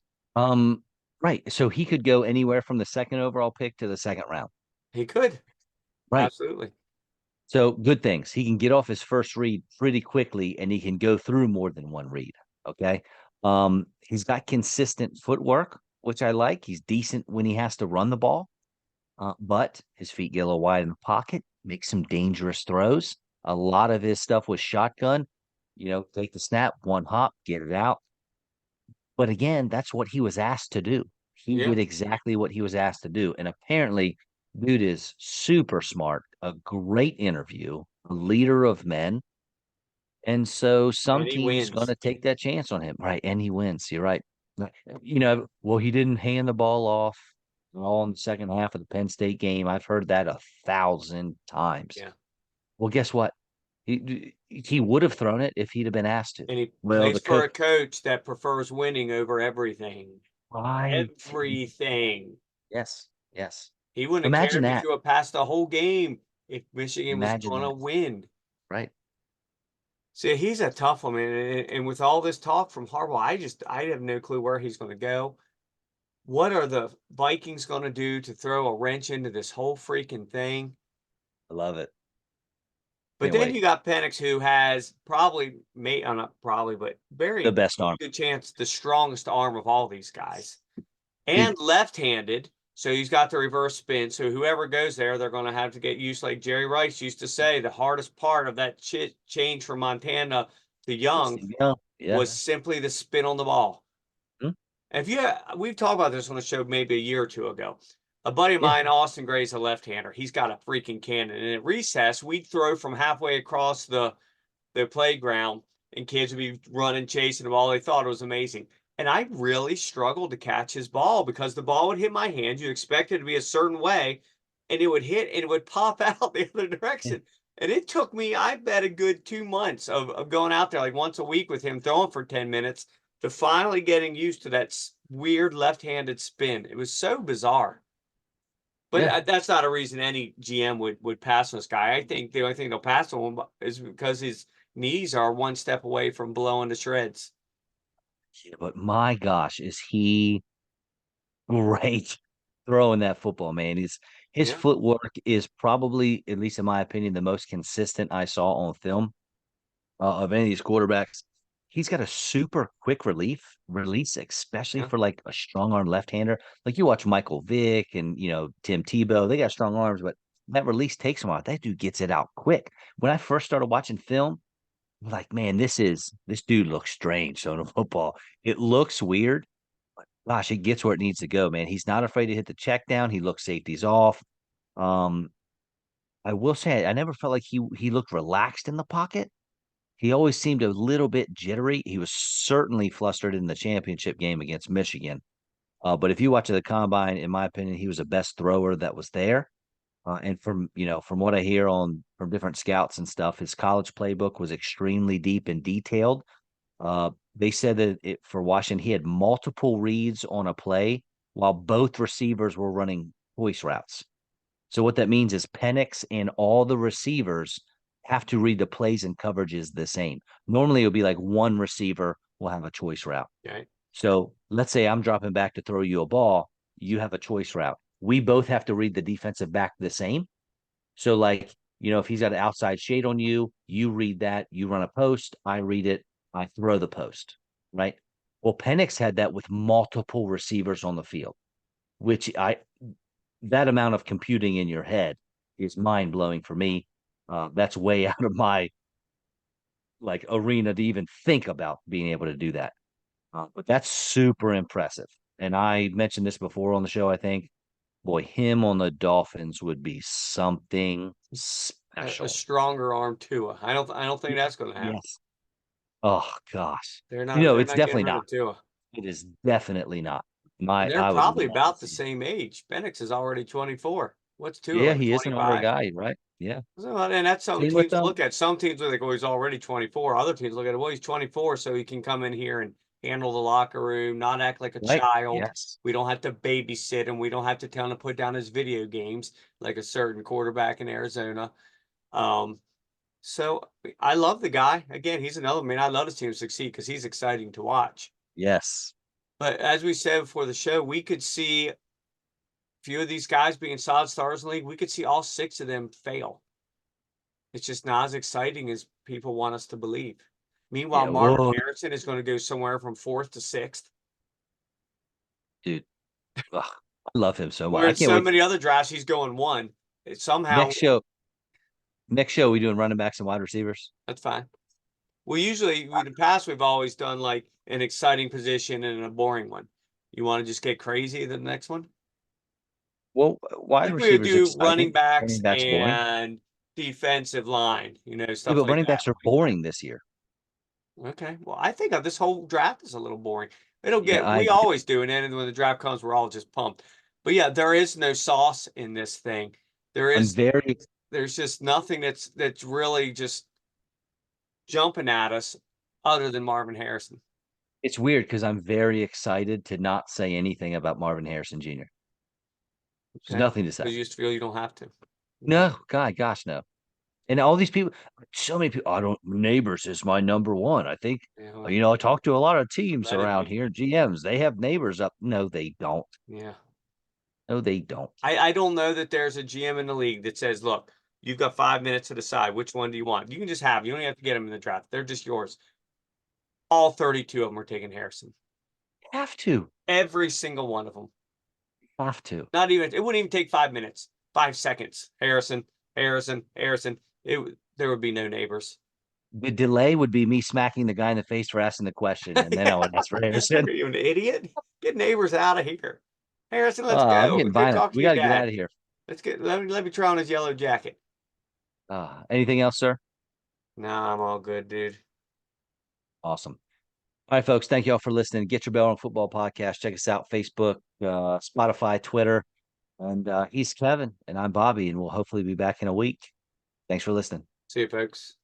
S1: Right. So he could go anywhere from the second overall pick to the second round.
S2: He could.
S1: Right.
S2: Absolutely.
S1: So good things. He can get off his first read pretty quickly and he can go through more than one read. Okay. He's got consistent footwork, which I like. He's decent when he has to run the ball. But his feet get a little wide in the pocket, makes some dangerous throws. A lot of his stuff was shotgun, take the snap, one hop, get it out. But again, that's what he was asked to do. He
S2: Yeah.
S1: did exactly what he was asked to do. And apparently, dude is super smart, a great interview, a leader of men. And so some
S2: And he
S1: teams going
S2: wins.
S1: to take that chance on him. Right. And he wins. You're right. Well, he didn't hand the ball off all in the second half of the Penn State game. I've heard that 1,000 times.
S2: Yeah.
S1: Well, guess what? He would have thrown it if he'd have been asked to.
S2: And he
S1: Well,
S2: plays
S1: the
S2: for
S1: coach,
S2: a coach that prefers winning over everything.
S1: right.
S2: Everything.
S1: Yes, yes.
S2: He wouldn't have
S1: Imagine
S2: cared if he
S1: that.
S2: threw it past the whole game if Michigan was
S1: Imagine
S2: going to
S1: that.
S2: win.
S1: Right.
S2: See, he's a tough one, man. And with all this talk from Harbaugh, I have no clue where he's going to go. What are the Vikings going to do to throw a wrench into this whole freaking thing?
S1: I love it.
S2: But
S1: Can't
S2: then
S1: wait.
S2: you got Penix, who has probably, not probably, but
S1: The
S2: very
S1: best arm,
S2: good chance the strongest arm of all these guys,
S1: dude.
S2: and left-handed. So he's got the reverse spin. So whoever goes there, they're going to have to get used. Like Jerry Rice used to say, the hardest part of that change from Montana to Young
S1: Yeah,
S2: was
S1: yeah.
S2: simply the spin on the ball.
S1: Hmm?
S2: If you, we've talked about this on the show maybe a year or two ago. A buddy of
S1: Yeah.
S2: mine, Austin Gray's a left-hander. He's got a freaking cannon. And at recess, we'd throw from halfway across the playground, and kids would be running, chasing the ball. They thought it was amazing. And I really struggled to catch his ball because the ball would hit my hand. You expect it to be a certain way, and it would hit and it would pop out the other
S1: Yeah.
S2: direction. And it took me, I bet, a good 2 months of going out there like once a week with him throwing for 10 minutes to finally getting used to that weird left-handed spin. It was so bizarre. But
S1: Yeah.
S2: that's not a reason any GM would pass on this guy. I think the only thing they'll pass on him is because his knees are one step away from blowing to shreds.
S1: Yeah, but my gosh, is he great throwing that football, man. His
S2: Yeah.
S1: footwork is probably, at least in my opinion, the most consistent I saw on film of any of these quarterbacks. He's got a super quick release, especially
S2: Yeah.
S1: for like a strong arm left-hander. Like you watch Michael Vick and Tim Tebow, they got strong arms, but that release takes a while. That dude gets it out quick. When I first started watching film, I'm like, man, this dude looks strange throwing a football. It looks weird. Gosh, it gets where it needs to go, man. He's not afraid to hit the check down. He looks safeties off. Um, I will say I never felt like he looked relaxed in the pocket. He always seemed a little bit jittery. He was certainly flustered in the championship game against Michigan. But if you watch the combine, in my opinion, he was the best thrower that was there. And from what I hear on from different scouts and stuff, his college playbook was extremely deep and detailed. They said that for Washington, he had multiple reads on a play while both receivers were running choice routes. So what that means is Penix and all the receivers have to read the plays and coverages the same. Normally, it would be like one receiver will have a choice route.
S2: Okay.
S1: So let's say I'm dropping back to throw you a ball. You have a choice route. We both have to read the defensive back the same. So, like, if he's got an outside shade on you, you read that, you run a post, I read it, I throw the post, right? Well, Penix had that with multiple receivers on the field, which that amount of computing in your head is mind blowing for me. That's way out of my like arena to even think about being able to do that. But that's super impressive. And I mentioned this before on the show, I think. Boy, him on the Dolphins would be something
S2: A
S1: special.
S2: stronger arm Tua. I don't think that's going to happen.
S1: Yes. Oh gosh.
S2: They're not they're
S1: It's
S2: not getting
S1: definitely
S2: rid
S1: not.
S2: of Tua.
S1: It is definitely not.
S2: And they're
S1: I would
S2: probably
S1: love to
S2: about the
S1: see it.
S2: same age. Penix is already 24. What's Tua,
S1: Yeah,
S2: like
S1: he is an older
S2: 25?
S1: guy, right? Yeah.
S2: So, and that's something
S1: Same with
S2: teams look at. Some teams are like, oh, he's already 24. Other teams look at it, well, he's 24, so he can come in here and handle the locker room, not act like a
S1: right.
S2: child.
S1: Yes.
S2: We don't have to babysit him. We don't have to tell him to put down his video games like a certain quarterback in Arizona. Um, so I love the guy. Again, he's another man. I love to see him succeed because he's exciting to watch.
S1: Yes.
S2: But as we said before the show, we could see a few of these guys being solid stars in the league. We could see all six of them fail. It's just not as exciting as people want us to believe. Meanwhile,
S1: Yeah.
S2: Marvin
S1: Whoa,
S2: Harrison is going to go somewhere from fourth to sixth.
S1: dude. Ugh, I love him so much.
S2: Where
S1: I
S2: in
S1: can't
S2: so
S1: wait.
S2: many other drafts, he's going one. It somehow,
S1: Next show. Next show, we doing running backs and wide receivers.
S2: that's fine. Well, usually in the past, we've always done like an exciting position and a boring one. You want to just get crazy the next one?
S1: Well,
S2: I
S1: wide
S2: think we would
S1: receivers
S2: do running
S1: exciting.
S2: backs
S1: Running backs boring.
S2: and defensive line,
S1: Yeah,
S2: stuff
S1: but
S2: like
S1: running
S2: that.
S1: backs are boring this year.
S2: Okay. Well, I think this whole draft is a little boring. It'll
S1: Yeah,
S2: get,
S1: I
S2: we
S1: agree.
S2: always do. And then when the draft comes, we're all just pumped. But yeah, there is no sauce in this thing. There
S1: I'm
S2: is,
S1: very
S2: there's just nothing that's really just jumping at us other than Marvin Harrison.
S1: it's weird because I'm very excited to not say anything about Marvin Harrison Jr. There's
S2: Okay.
S1: nothing to say.
S2: Because you just feel you don't have to. Okay.
S1: No, God, gosh, no. And all these people, so many people, I don't, neighbors is my number one. I think,
S2: Yeah, well,
S1: I talk to a lot of teams
S2: let it
S1: around
S2: be.
S1: here, GMs, they have neighbors up. No, they don't.
S2: Yeah.
S1: No, they don't.
S2: I don't know that there's a GM in the league that says, look, you've got 5 minutes to decide which one do you want. You can just have, you don't have to get them in the draft. They're just yours. All 32 of them are taking Harrison.
S1: Have to.
S2: Every single one of them.
S1: Have to.
S2: Not even, it wouldn't even take 5 minutes, 5 seconds. Harrison, Harrison, Harrison. There would be no neighbors.
S1: The delay would be me smacking the guy in the face for asking the question, and then I
S2: Yeah.
S1: would ask for
S2: Are
S1: Harrison.
S2: you an idiot? Get neighbors out of here. Harrison, let's
S1: I'm
S2: go.
S1: getting
S2: Go
S1: violent.
S2: talk to
S1: We
S2: your
S1: got to get out
S2: dad.
S1: of here.
S2: Let me try on his yellow jacket.
S1: Anything else, sir?
S2: Nah, I'm all good, dude.
S1: Awesome. All right, folks. Thank you all for listening. Get Your Bell on Football Podcast. Check us out, Facebook, Spotify, Twitter. And he's Kevin, and I'm Bobby, and we'll hopefully be back in a week. Thanks for listening.
S2: See you, folks.